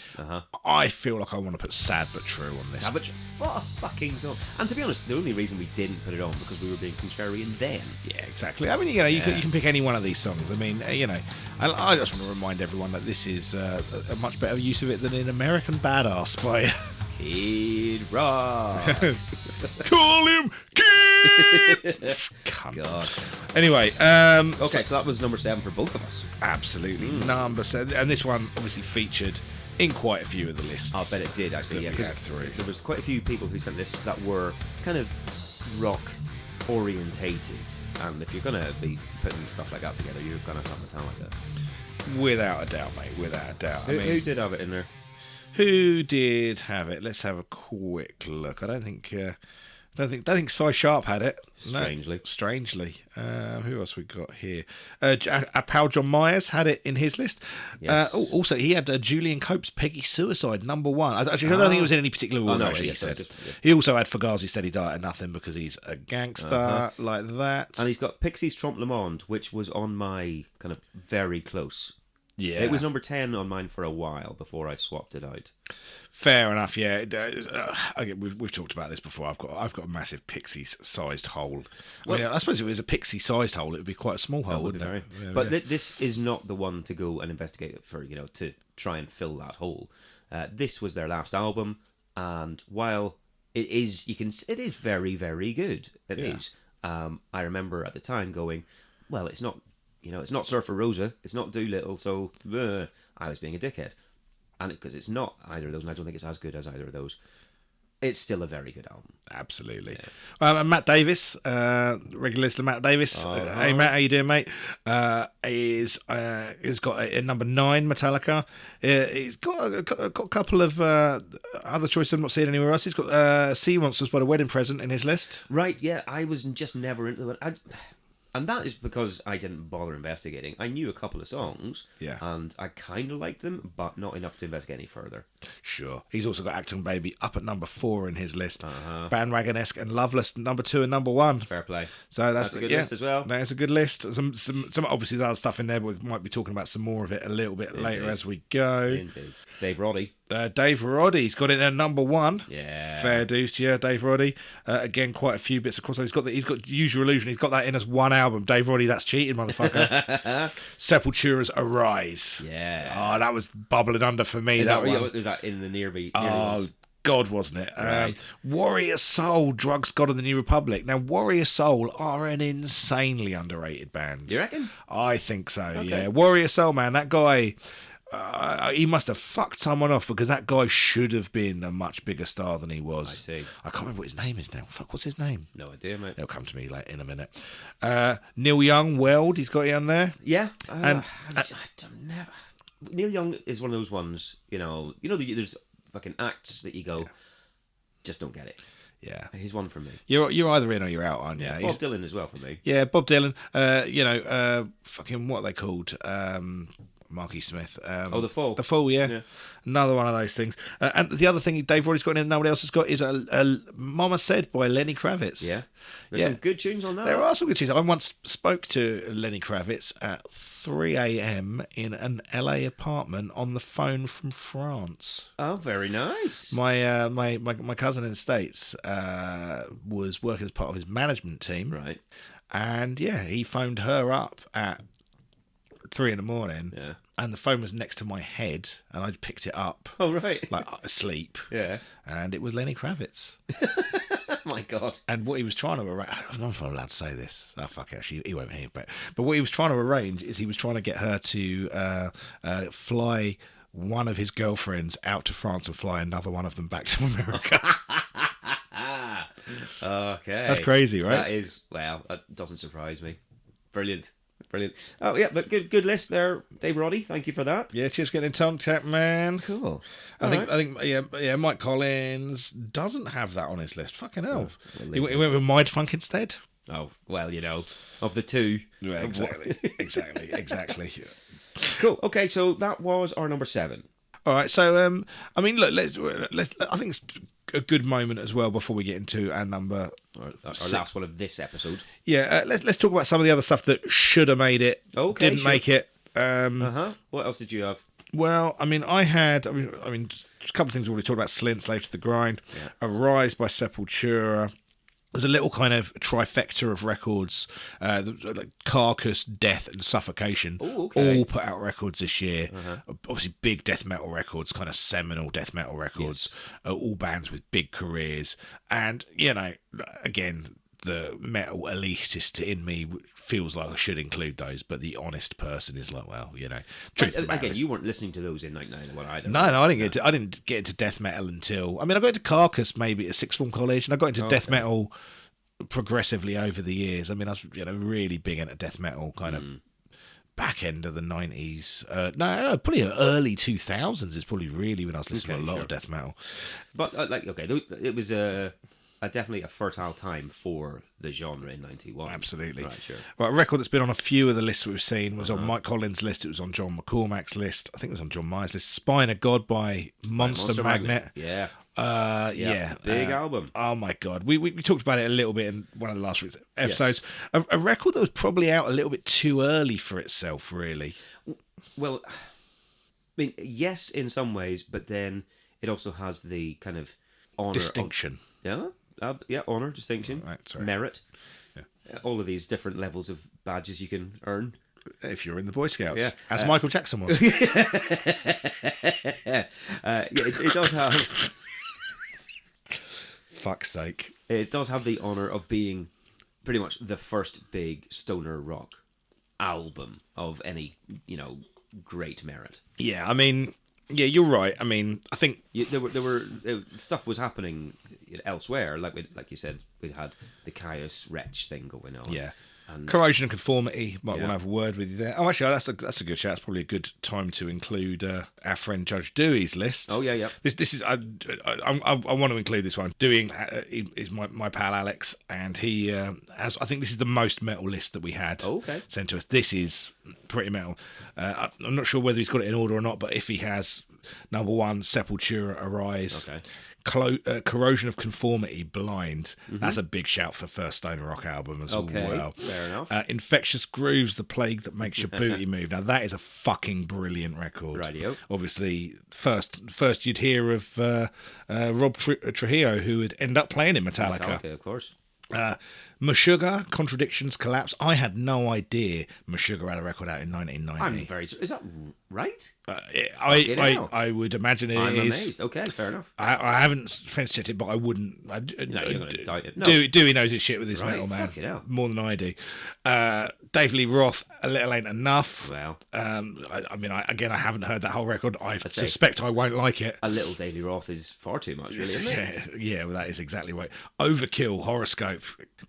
I feel like I want to put Sad But True on this. Sad But True. What a fucking song. And to be honest, the only reason we didn't put it on because we were being contrarian then. Yeah, exactly. I mean, you can pick any one of these songs. I mean, and I just want to remind everyone that this is a much better use of it than in American Badass by Kid Rock. Call him Kid. Cunt. God. Anyway, okay, so that was number 7 for both of us. Absolutely, number 7, and this one obviously featured in quite a few of the lists. I bet it did actually. Yeah, we because had through. there was quite a few people who sent lists that were kind of rock orientated, and if you're gonna be putting stuff like that together, you're gonna have Metallica. Without a doubt, mate. Without a doubt. Who did have it in there? Who did have it? Let's have a quick look. I don't think Cy Sharp had it. Strangely. No, strangely. Who else we got here? Our pal John Myers had it in his list. Yes. Also, he had Julian Cope's Peggy Suicide, number 1. Actually, I don't think it was in any particular order, no, he yes, said. yeah. He also had Fugazi Steady Diet and Nothing because he's a gangster like that. And he's got Pixies Trompe Le Monde, which was on my kind of very close. Yeah. It was number 10 on mine for a while before I swapped it out. Fair enough, yeah. We've talked about this before. I've got a massive pixie-sized hole. I suppose if it was a pixie-sized hole, it would be quite a small hole, wouldn't it? Yeah, but this is not the one to go and investigate for, to try and fill that hole. This was their last album, and while it is very, very good. It is. I remember at the time going, well, it's not. It's not Surfer Rosa, it's not Doolittle, so I was being a dickhead. And because it's not either of those, and I don't think it's as good as either of those, it's still a very good album. Absolutely. And Matt Davis, regular listener Matt Davis. Hey, Matt, how you doing, mate? He's got a number 9 Metallica. He's got a couple of other choices I'm not seeing anywhere else. He's got Sea Monsters by the Wedding Present in his list. Right, yeah, I was just never into it. And that is because I didn't bother investigating. I knew a couple of songs, and I kind of liked them, but not enough to investigate any further. Sure. He's also got Acton Baby up at number 4 in his list. Bandwagon-esque and Loveless, number 2 and number 1. Fair play. So that's a good list as well. That's a good list. Some obviously the other stuff in there, but we might be talking about some more of it a little bit later as we go. Indeed. Dave Roddy. Dave Roddy's got it at number 1. Yeah. Fair dues, yeah. Dave Roddy. Again, quite a few bits across. He's got Use Your Illusion. He's got that in as one album. Dave Roddy, that's cheating, motherfucker. Sepultura's Arise. Yeah. Oh, that was bubbling under for me. Was that in the nearby? Oh, God, wasn't it? Right. Warrior Soul, Drugs, God of the New Republic. Now, Warrior Soul are an insanely underrated band. You reckon? I think so, yeah. Warrior Soul, man, that guy... he must have fucked someone off because that guy should have been a much bigger star than he was. I see. I can't remember what his name is now. Fuck, what's his name? No idea, mate. It'll come to me in a minute. Neil Young, Weld, he's got it on there. Yeah. Neil Young is one of those ones, there's fucking acts that you go, just don't get it. Yeah. He's one for me. You're either in or you're out, aren't you? Yeah, Bob Dylan as well for me. Yeah, Bob Dylan. Fucking what are they called? Marky Smith. The Fall. The Fall, yeah. Another one of those things. And the other thing Dave Roddy's got and nobody else has got is a Mama Said by Lenny Kravitz. Yeah. There's some good tunes on that. There are some good tunes. I once spoke to Lenny Kravitz at 3 a.m. in an LA apartment on the phone from France. Oh, very nice. My cousin in the States was working as part of his management team. Right. And he phoned her up at 3 in the morning. Yeah. And the phone was next to my head, and I'd picked it up. Oh, right. Like asleep. Yeah. And it was Lenny Kravitz. Oh, my God. And what he was trying to arrange, I don't know if I'm allowed to say this. Oh, fuck it, actually, he won't hear. But what he was trying to arrange is he was trying to get her to fly one of his girlfriends out to France and fly another one of them back to America. Okay. That's crazy, right? That is, well, that doesn't surprise me. Brilliant. Oh, yeah, but good list there, Dave Roddy. Thank you for that. Yeah, cheers for getting in contact, man. Cool. I think, Mike Collins doesn't have that on his list. Fucking hell. He went with Mind Funk instead. Oh, well, of the two. Yeah, exactly. Cool. Okay, so that was our number 7. All right, so I mean, look, let's. I think it's a good moment as well before we get into our number. Our last one of this episode. Yeah, let's talk about some of the other stuff that should have made it, didn't make it. What else did you have? Well, I mean, I mean, just a couple of things we already talked about: Slint, Slave to the Grind, Arise by Sepultura. There's a little kind of trifecta of records, like Carcass, Death, and Suffocation, all put out records this year. Obviously, big death metal records, kind of seminal death metal records, all bands with big careers. And, again, the metal elitist in me feels like I should include those, but the honest person is like, well, truth of the matter again, you weren't listening to those in 1991 either. No, I didn't get into death metal until, I mean, I got into Carcass maybe at sixth form college, and I got into death metal progressively over the years. I mean, I was really big into death metal kind of back end of the 90s. Probably early 2000s is probably really when I was listening to a lot of death metal. But it was definitely a fertile time for the genre in 91. Absolutely. Right, sure. Right, a record that's been on a few of the lists we've seen was on Mike Collins' list. It was on John McCormack's list. I think it was on John Myers' list. Spine of God by Monster Magnet. Yeah. Big album. Oh my God. We talked about it a little bit in one of the last episodes. Yes. A record that was probably out a little bit too early for itself, really. Well, I mean, yes, in some ways, but then it also has the kind of honor distinction. Honor, distinction, sorry. merit. Yeah. All of these different levels of badges you can earn. If you're in the Boy Scouts, as Michael Jackson was. It does have... Fuck's sake. It does have the honour of being pretty much the first big stoner rock album of any, great merit. Yeah, I mean... Yeah, you're right. I mean, I think there were stuff was happening elsewhere. Like you said, we had the Caius Wretch thing going on. Yeah, and Corrosion and Conformity. Might want to have a word with you there. Oh, actually, that's a good shout. It's probably a good time to include our friend Judge Dewey's list. Oh yeah. This is I want to include this one. Dewey is my pal Alex, and he has. I think this is the most metal list that we had sent to us. This is pretty metal. I'm not sure whether he's got it in order or not, but if he has, number 1, Sepultura, Arise. Corrosion of Conformity, Blind. That's a big shout for first stoner rock album as well. Fair enough. Infectious Grooves, The Plague That Makes Your Booty Move. Now that is a fucking brilliant record. Radio. Obviously, first you'd hear of Rob Trujillo, who would end up playing in Metallica. Of course. Meshuggah, Contradictions, Collapse. I had no idea Meshuggah had a record out in 1990. Is that right? I would imagine it is. I'm amazed. Okay, fair enough. I haven't sense-checked it, but I wouldn't. You're not going to die. No. Dewey knows his shit with his metal, man. More than I do. Dave Lee Roth, A Little Ain't Enough. Wow. I haven't heard that whole record. I suspect I won't like it. A little Dave Lee Roth is far too much, really, isn't it? Yeah, well, that is exactly right. Overkill, Horoscope,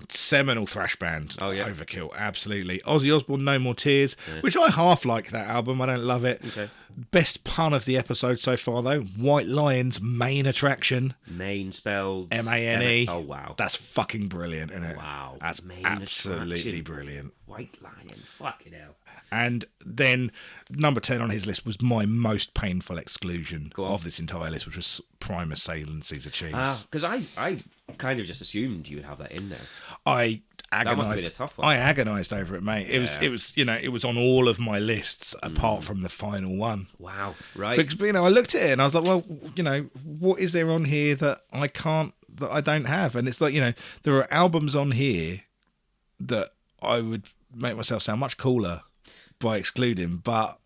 seminal thrash band. Oh, yeah. Overkill, absolutely. Ozzy Osbourne, No More Tears, which I half like that album. I don't love it. Okay. Best pun of the episode so far, though. White Lion's main attraction. Main spelled M-A-N-E. Oh, wow. That's fucking brilliant, isn't it? Wow. That's Main absolutely attraction. brilliant. White Lion. Fucking hell. And then number 10 on his list was my most painful exclusion Go on. of this entire list, which was Primus Sale and Caesar cheese. Because I kind of just assumed you would have that in there. I That must have agonised. been a tough one. I agonised over it, mate. It was it was on all of my lists apart from the final one. Wow. Right. Because I looked at it and I was like, well, what is there on here that I don't have? And it's like, there are albums on here that I would make myself sound much cooler by excluding, but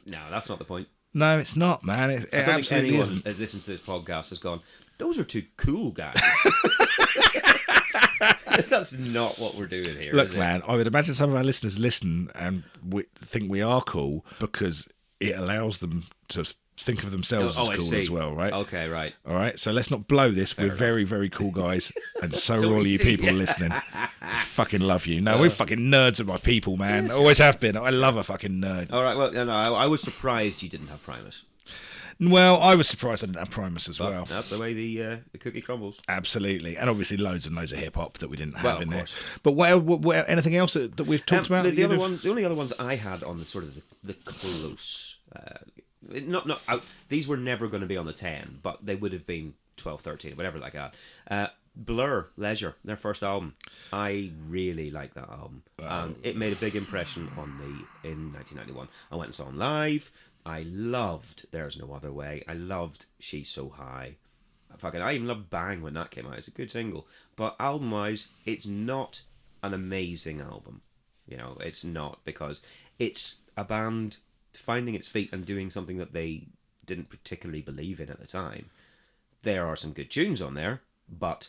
no, that's not the point. no, it's not, man. It I don't think absolutely anyone isn't. that listens to this podcast has gone, those are two cool guys. That's not what we're doing here. Look, is it? man, I would imagine some of our listeners listen and think we are cool because it allows them to think of themselves as I cool see. as well, right? Okay, right. All right, so let's not blow this. We're enough. very, very cool guys, and so So are all we you do, people yeah. listening. I fucking love you. No, we're fucking nerds of my people, man. Always have been. I love a fucking nerd. All right, well, no, I was surprised you didn't have Primus. Well, I was surprised I didn't have Primus as But well. that's the way the cookie crumbles. Absolutely, and obviously loads and loads of hip hop that we didn't have Well, of in there. course. But anything else that we've talked about? The only other ones I had on the sort of the close, these were never going to be on the 10, but they would have been 12, 13, whatever like that. Blur, Leisure, their first album. I really like that album, and it made a big impression on me in 1991. I went and saw them live. I loved There's No Other Way. I loved She's So High. I even loved Bang when that came out. It's a good single, but album-wise, it's not an amazing album. It's not, because it's a band finding its feet and doing something that they didn't particularly believe in at the time. There are some good tunes on there, but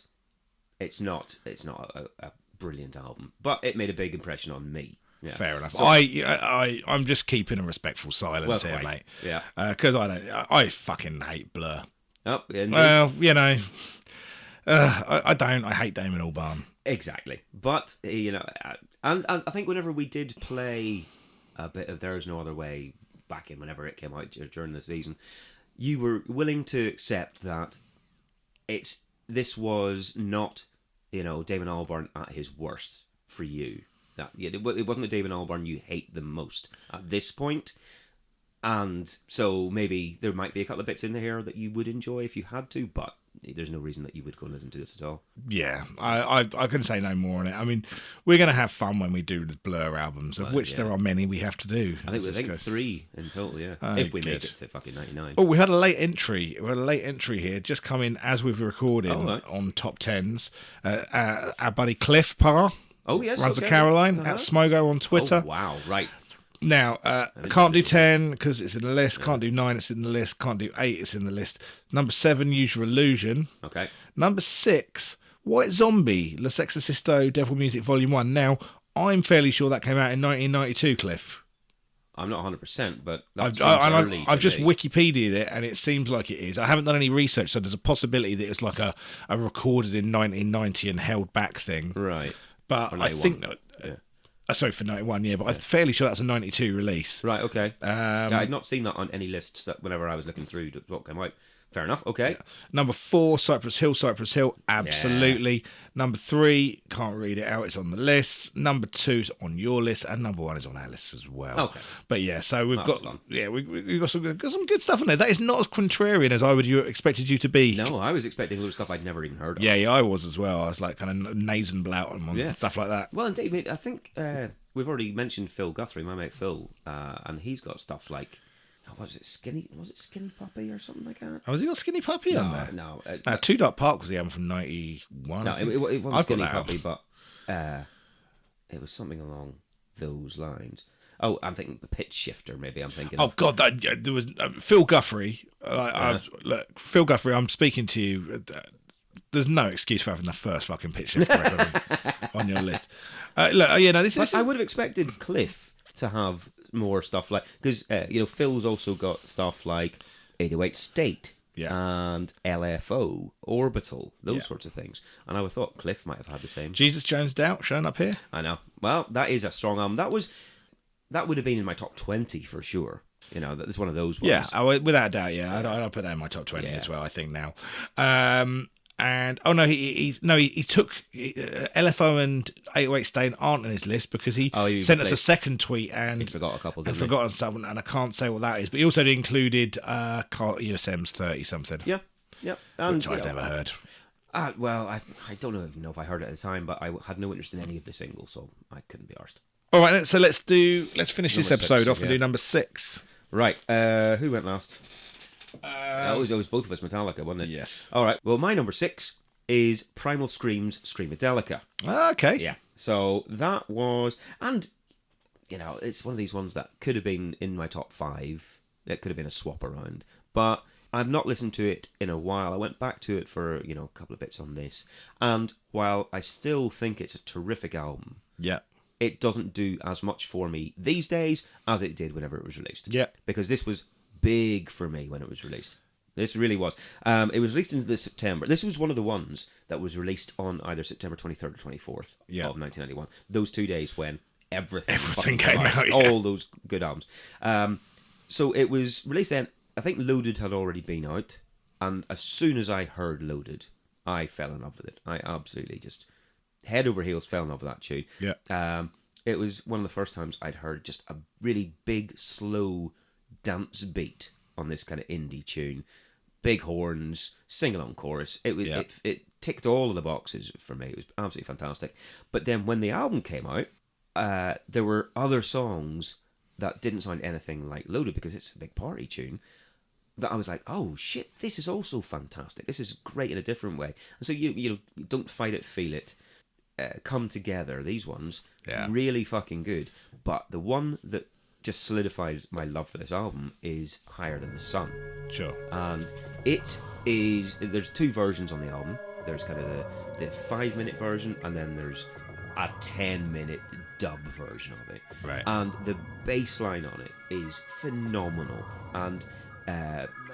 it's not a brilliant album. But it made a big impression on me. Yeah. Fair enough. So, I'm just keeping a respectful silence here, quite. mate. Yeah. Because I fucking hate Blur. Oh, and Well, I don't. I hate Damon Albarn. exactly. But and I think whenever we did play a bit of There's No Other Way back in whenever it came out during the season, you were willing to accept that this was not Damon Albarn at his worst for you. That it wasn't the Damon Albarn you hate the most at this point. And so maybe there might be a couple of bits in here that you would enjoy if you had to, but there's no reason that you would go and listen to this at all. Yeah, I can say no more on it. I mean, we're going to have fun when we do the Blur albums, of which there are many we have to do. I think 3 in total, yeah. Oh, if we good. make it to fucking 99. Oh, we had a late entry. We had a late entry here, just come in as we've recorded right. on top 10s. Our buddy Cliff Parr. Oh, yes. Runs okay. a Caroline at Smogo on Twitter. Oh, wow, right. Now, can't do 10 because it's in the list. Can't do 9, it's in the list. Can't do 8, it's in the list. Number 7, Use Your Illusion. Okay. Number 6, White Zombie, Le Sexorcisto, Devil Music Volume 1. Now, I'm fairly sure that came out in 1992, Cliff. I'm not 100%, but that I've just Wikipedia'd it, and it seems like it is. I haven't done any research, so there's a possibility that it's like a recorded in 1990 and held back thing. Right. But I think that... sorry, for 91, yeah, but I'm fairly sure that's a 92 release. Right, okay. I'd not seen that on any lists that whenever I was looking through what came out. Fair enough, okay. Yeah. Number 4, Cypress Hill, absolutely. Yeah. Number 3, can't read it out, it's on the list. Number 2 is on your list, and number 1 is on our list as well. Okay. But yeah, so we've got fun. we've got some good stuff in there. That is not as contrarian as I would expected you to be. No, I was expecting a lot of stuff I'd never even heard of. Yeah, I was as well. I was like kind of Nasenblauten on stuff like that. Well, indeed, I think we've already mentioned Phil Guthrie, my mate Phil, and he's got stuff like, was it Skinny Puppy or something like that? Oh, has he got Skinny Puppy on there? No. Two Dot Park was the album from 91. No, it wasn't I've Skinny got that Puppy, but it was something along those lines. Oh, I'm thinking the Pitch Shifter, maybe I'm thinking. Oh, God, there was Phil Guthrie. Look, Phil Guthrie, I'm speaking to you. There's no excuse for having the first fucking Pitch Shifter record on your list. This I would have expected Cliff to have more stuff like, because Phil's also got stuff like 808 State and LFO, Orbital, those sorts of things, and I would have thought Cliff might have had the same. Jesus Jones Doubt showing up here. I know. Well, that is a strong album. That would have been in my top 20 for sure. You know, that's one of those ones. Yeah, without a doubt, yeah. I'd put that in my top 20 as well, I think, now. And he took LFO and 808 Stain aren't on his list because he sent us a second tweet and he forgot a couple, and forgotten something, and I can't say what that is. But he also included Carl USM's 30 something. Yeah, which I've never heard. Well, I don't even know if I heard it at the time, but I had no interest in any of the singles, so I couldn't be arsed. All right, so let's finish this episode off and do number 6. Right, who went last? It was both of us, Metallica, wasn't it? Yes. All right. Well, my number 6 is Primal Scream's Screamadelica. Okay. Yeah. So that was, and you know, it's one of these ones that could have been in my top 5. It could have been a swap around, but I've not listened to it in a while. I went back to it for a couple of bits on this, and while I still think it's a terrific album, it doesn't do as much for me these days as it did whenever it was released. Yeah. Because this was big for me when it was released. This really was. It was released in September. This was one of the ones that was released on either September 23rd or 24th of 1991. Those 2 days when everything came out. All those good albums. So it was released then. I think Loaded had already been out. And as soon as I heard Loaded, I fell in love with it. I absolutely just head over heels fell in love with that tune. Yeah. It was one of the first times I'd heard just a really big, slow dance beat on this kind of indie tune. Big horns, sing-along chorus. It was it ticked all of the boxes for me. It was absolutely fantastic. But then when the album came out, there were other songs that didn't sound anything like Loaded because it's a big party tune, that I was like, oh shit, this is also fantastic. This is great in a different way. And so you Don't Fight It, Feel It, Come Together, these ones, really fucking good. But the one that just solidified my love for this album is Higher Than the Sun. Sure. And there's 2 versions on the album. There's kind of the 5-minute version, and then there's a 10-minute dub version of it. Right. And the bass line on it is phenomenal. And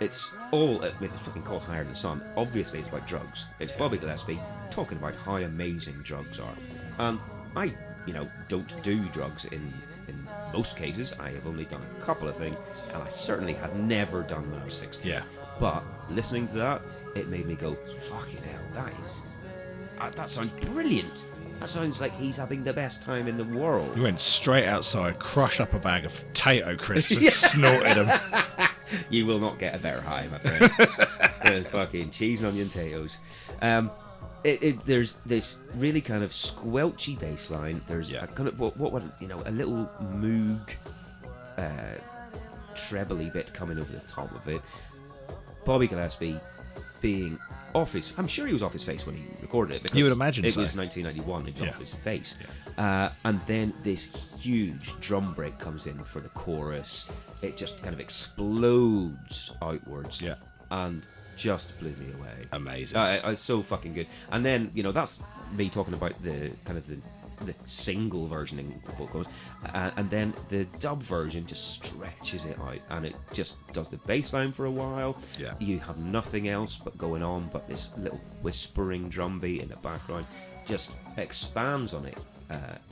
it's fucking called Higher Than the Sun. Obviously, it's about drugs. It's Bobby Gillespie talking about how amazing drugs are. And I, don't do drugs in most cases. I have only done a couple of things, and I certainly had never done when I was 16. Yeah. But listening to that, it made me go, fucking hell, that sounds brilliant. That sounds like he's having the best time in the world. You went straight outside, crushed up a bag of potato crisps and snorted them. You will not get a better high, my friend. Fucking cheese and onion potatoes. There's this really kind of squelchy bass line. There's a kind of a little moog, trebly bit coming over the top of it. Bobby Gillespie being off his... I'm sure he was off his face when he recorded it. Because you would imagine it was 1991. He was off his face. And then this huge drum break comes in for the chorus. It just kind of explodes outwards. Yeah. And just blew me away. Amazing. It's so fucking good. And then, that's me talking about the kind of the single version in vocals, and then the dub version just stretches it out, and it just does the bass line for a while. Yeah. You have nothing else but going on, but this little whispering drum beat in the background just expands on it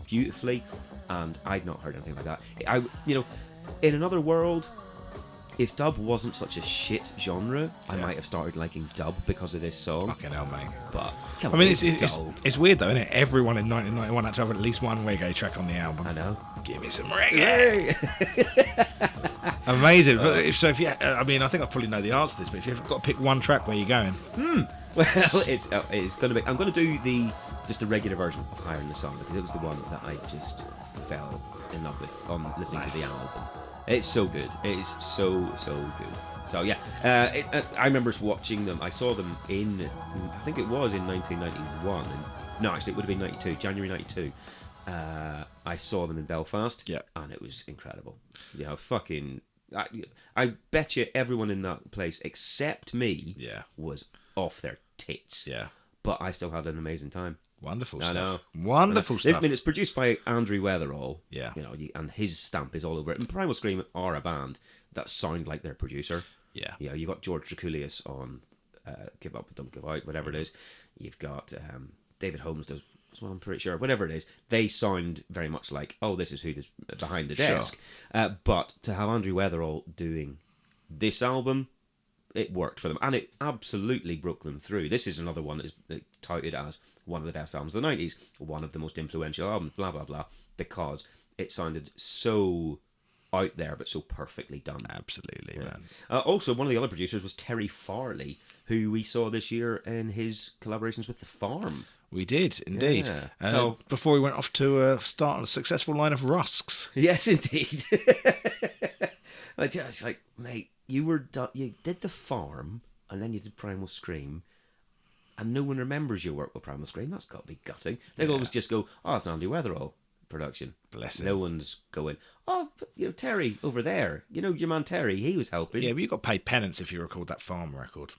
beautifully, and I'd not heard anything like that. In another world, if dub wasn't such a shit genre, I might have started liking dub because of this song. Fucking hell, mate. But it's weird though, isn't it? Everyone in 1991 had to have at least one reggae track on the album. I know. Give me some reggae. Amazing. But I think I probably know the answer to this, but if you've got to pick one track, where are you going? Well, it's going to be... I'm going to do just the regular version of Higher Than the Sun, because it was the one that I just fell in love with on listening to the album. It's so good. It is so good. So yeah, I remember watching them. I saw them I think it was in 1991. No, actually, it would have been 92, January 92. I saw them in Belfast. Yeah. And it was incredible. Fucking... I bet you everyone in that place, except me, was off their tits. Yeah. But I still had an amazing time. Wonderful stuff. Stuff. Wonderful stuff. I mean, it's produced by Andrew Weatherall. Yeah. And his stamp is all over it. And Primal Scream are a band that sound like their producer. Yeah. You got George Draculius on Give Up But Don't Give Out, whatever it is. You've got David Holmes does That's what I'm pretty sure. Whatever it is, they sound very much like, oh, this is who's behind the desk. But to have Andrew Weatherall doing this album, it worked for them, and it absolutely broke them through. This is another one that is touted as one of the best albums of the 90s, one of the most influential albums, blah, blah, blah, because it sounded so out there, but so perfectly done. Absolutely, man. Also, one of the other producers was Terry Farley, who we saw this year in his collaborations with The Farm. We did, indeed. Yeah. So before we went off to start a successful line of rusks. Yes, indeed. It's like, mate, you did The Farm, and then you did Primal Scream, and no one remembers your work with Primal Scream. That's got to be gutting. They always just go, oh, it's an Andy Weatherall production. Bless him. No one's going, oh, but, Terry over there. Your man Terry, he was helping. Yeah, but you got paid penance if you record that Farm record.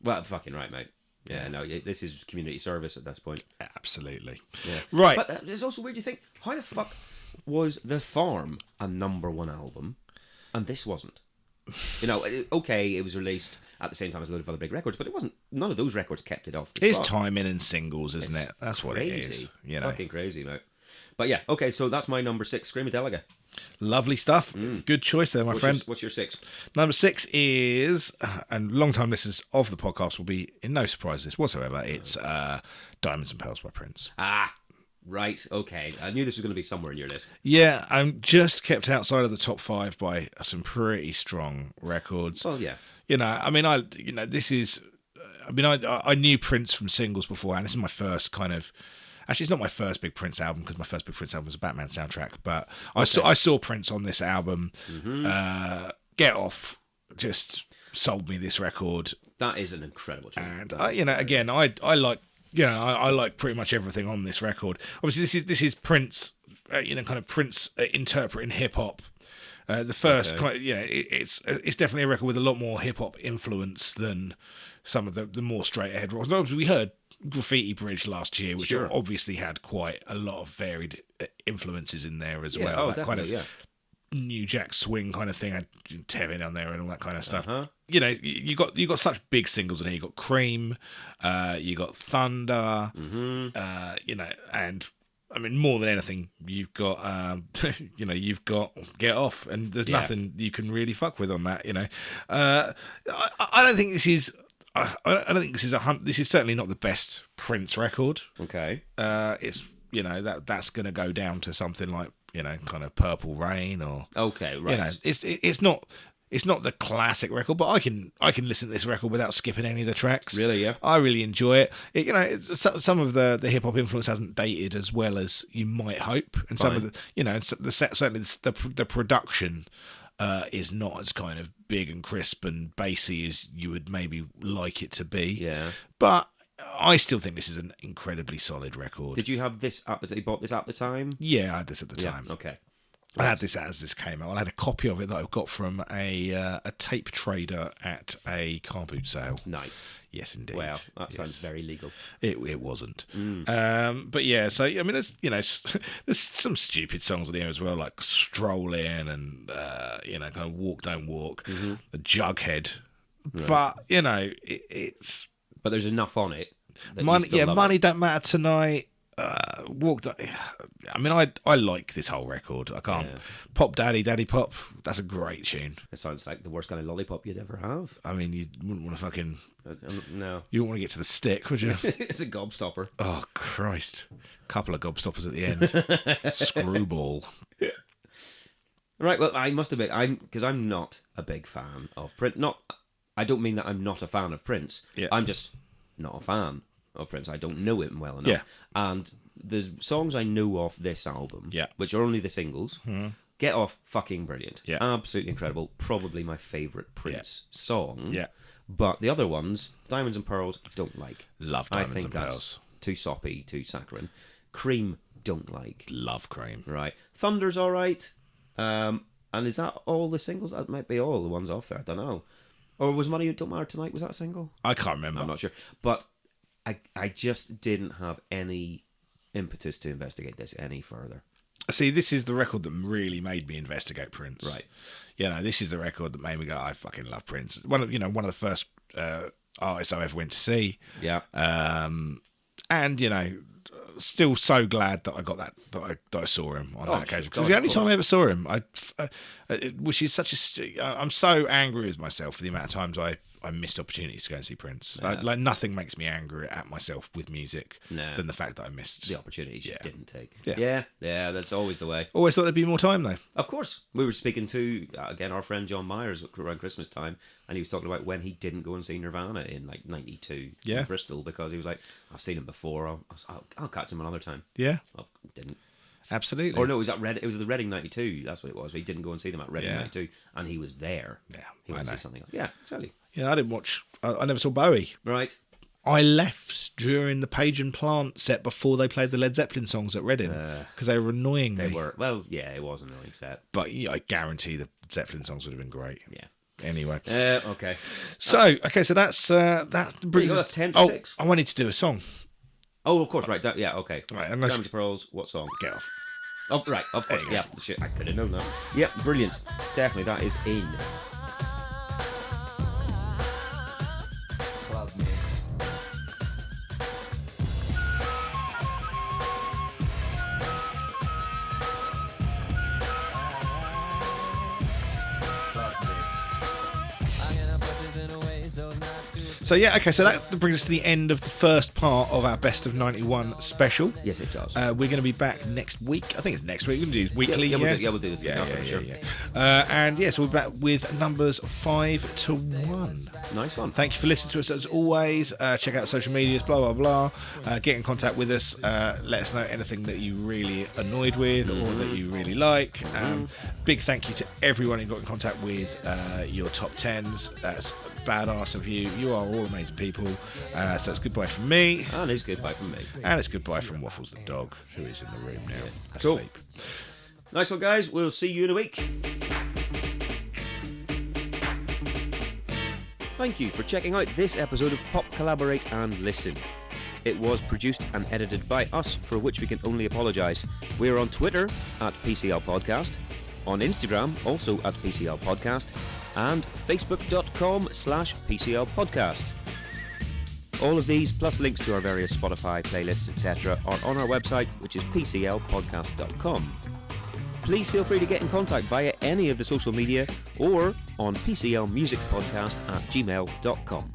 Well, fucking right, mate. Yeah, no, this is community service at this point. Absolutely. Yeah. Right. But it's also weird, you think, how the fuck was The Farm a #1 album and this wasn't? Okay, it was released at the same time as a load of other big records, but it wasn't. None of those records kept it off the It's spot. timing and singles, isn't it? That's Crazy. what it is. Fucking crazy, mate. But yeah, okay, so that's my number 6, Screamadelica. Lovely stuff. Good choice there, my friend. What's your 6? Number 6 is, and long-time listeners of the podcast will be in no surprises whatsoever, it's Diamonds and Pearls by Prince. Ah, right, okay. I knew this was going to be somewhere in your list. Yeah, I'm just kept outside of the top 5 by some pretty strong records. Oh, yeah. This is, I knew Prince from singles before, and this is my first kind of, actually, it's not my first big Prince album, because my first big Prince album was a Batman soundtrack, but I saw Prince on this album. Get Off just sold me this record. That is an incredible tune. And I like pretty much everything on this record. Obviously, this is Prince, kind of Prince interpreting hip hop. The first, it's definitely a record with a lot more hip hop influence than some of the more straight ahead rock. We heard Graffiti Bridge last year, which obviously had quite a lot of varied influences in there as well. Oh, that kind of New Jack Swing kind of thing, had Tevin on there and all that kind of stuff. You got such big singles in here. You got Cream, you got Thunder, and I mean, more than anything, you've got you've got Get Off, and there's nothing you can really fuck with on that. I don't think this is. I don't think this is certainly not the best Prince record. Okay. It's that's going to go down to something like kind of Purple Rain or okay, right. It's not the classic record, but I can listen to this record without skipping any of the tracks. Really, yeah. I really enjoy it. Some of the hip hop influence hasn't dated as well as you might hope, and some of the certainly the production is not as kind of big and crisp and bassy as you would maybe like it to be. Yeah. But I still think this is an incredibly solid record. Did you have this you bought this at the time? Yeah, I had this at the time. Okay. I had this as this came out. I had a copy of it that I got from a tape trader at a car boot sale. Nice. Yes, indeed. Wow, that sounds very legal. It wasn't. But yeah, so I mean, there's some stupid songs in here as well, like Stroll In and kind of Walk Don't Walk, the Jughead. Right. But it's. But there's enough on it. Money Don't Matter Tonight. I mean, I like this whole record. I can't. Pop Daddy, Daddy Pop. That's a great tune. It sounds like the worst kind of lollipop you'd ever have. I mean, you wouldn't want to fucking. No. You wouldn't want to get to the stick, would you? It's a gobstopper. Oh Christ! Couple of gobstoppers at the end. Screwball. Right. Well, I must admit, because I'm not a big fan of Prince. I don't mean that I'm not a fan of Prince. Yeah. I'm just not a fan of Prince. I don't know him well enough. Yeah. And the songs I know off this album, which are only the singles, Get Off, fucking brilliant. Yeah. Absolutely incredible. Probably my favourite Prince song. Yeah. But the other ones, Diamonds and Pearls, don't like. Love Diamonds and Pearls. Too soppy, too saccharine. Cream, don't like. Love Cream. Right. Thunder's all right. And is that all the singles? That might be all the ones off there. I don't know. Or was Money Don't Matter Tonight? Was that a single? I can't remember. I'm not sure. But I just didn't have any impetus to investigate this any further. See, this is the record that really made me investigate Prince. Right. This is the record that made me go, I fucking love Prince. One of the first artists I ever went to see. Yeah. And still so glad that I got that I saw him on that occasion. Because God, the only time I ever saw him, which is I'm so angry with myself for the amount of times I missed opportunities to go and see Prince. Yeah. Like nothing makes me angrier at myself with music No. than the fact that I missed the opportunities you didn't take. Yeah. Yeah, that's always the way. Always thought there'd be more time though. Of course. We were speaking to, again, our friend John Myers around Christmas time, and he was talking about when he didn't go and see Nirvana in like 92 in Bristol, because he was like, I've seen him before, I'll catch him another time. Yeah. Well, didn't. Absolutely. Or no, it was the Reading 92, that's what it was. He didn't go and see them at Reading 92, and he was there. Yeah, he went to see something else. Yeah, exactly. Yeah, I didn't watch. I never saw Bowie. Right. I left during the Page and Plant set before they played the Led Zeppelin songs at Reading because they were annoying me. They were. Well, yeah, it was an annoying set. But I guarantee the Zeppelin songs would have been great. Yeah. Anyway. Okay. So that's that brings us 10 to 6. I wanted to do a song. Oh, of course, right. Yeah, okay. Right, Diamonds and Pearls. What song? Get off. Oh, right. Of course. Yeah. Shit, I could have known that. Yep. Brilliant. Definitely, that is in. Club mix. So yeah, okay. So that brings us to the end of the first part of our Best of 91 special. Yes, it does. We're going to be back next week. I think it's next week. We're going to do this weekly. We'll do this. Sure. And so we'll be back with numbers 5 to 1. Nice one. Thank you for listening to us as always. Check out social medias, blah, blah, blah. Get in contact with us. Let us know anything that you really annoyed with or that you really like. Big thank you to everyone who got in contact with your top 10s. That's badass of you. You are all amazing people. So it's goodbye from me. And it's goodbye from me. And it's goodbye from Waffles the dog, who is in the room now. Cool. Asleep. Nice one, guys. We'll see you in a week. Thank you for checking out this episode of Pop Collaborate and Listen. It was produced and edited by us, for which we can only apologise. We're on Twitter at PCL Podcast, on Instagram also at PCL Podcast, and facebook.com/PCL Podcast. All of these, plus links to our various Spotify playlists, etc., are on our website, which is pclpodcast.com. Please feel free to get in contact via any of the social media or on pclmusicpodcast@gmail.com.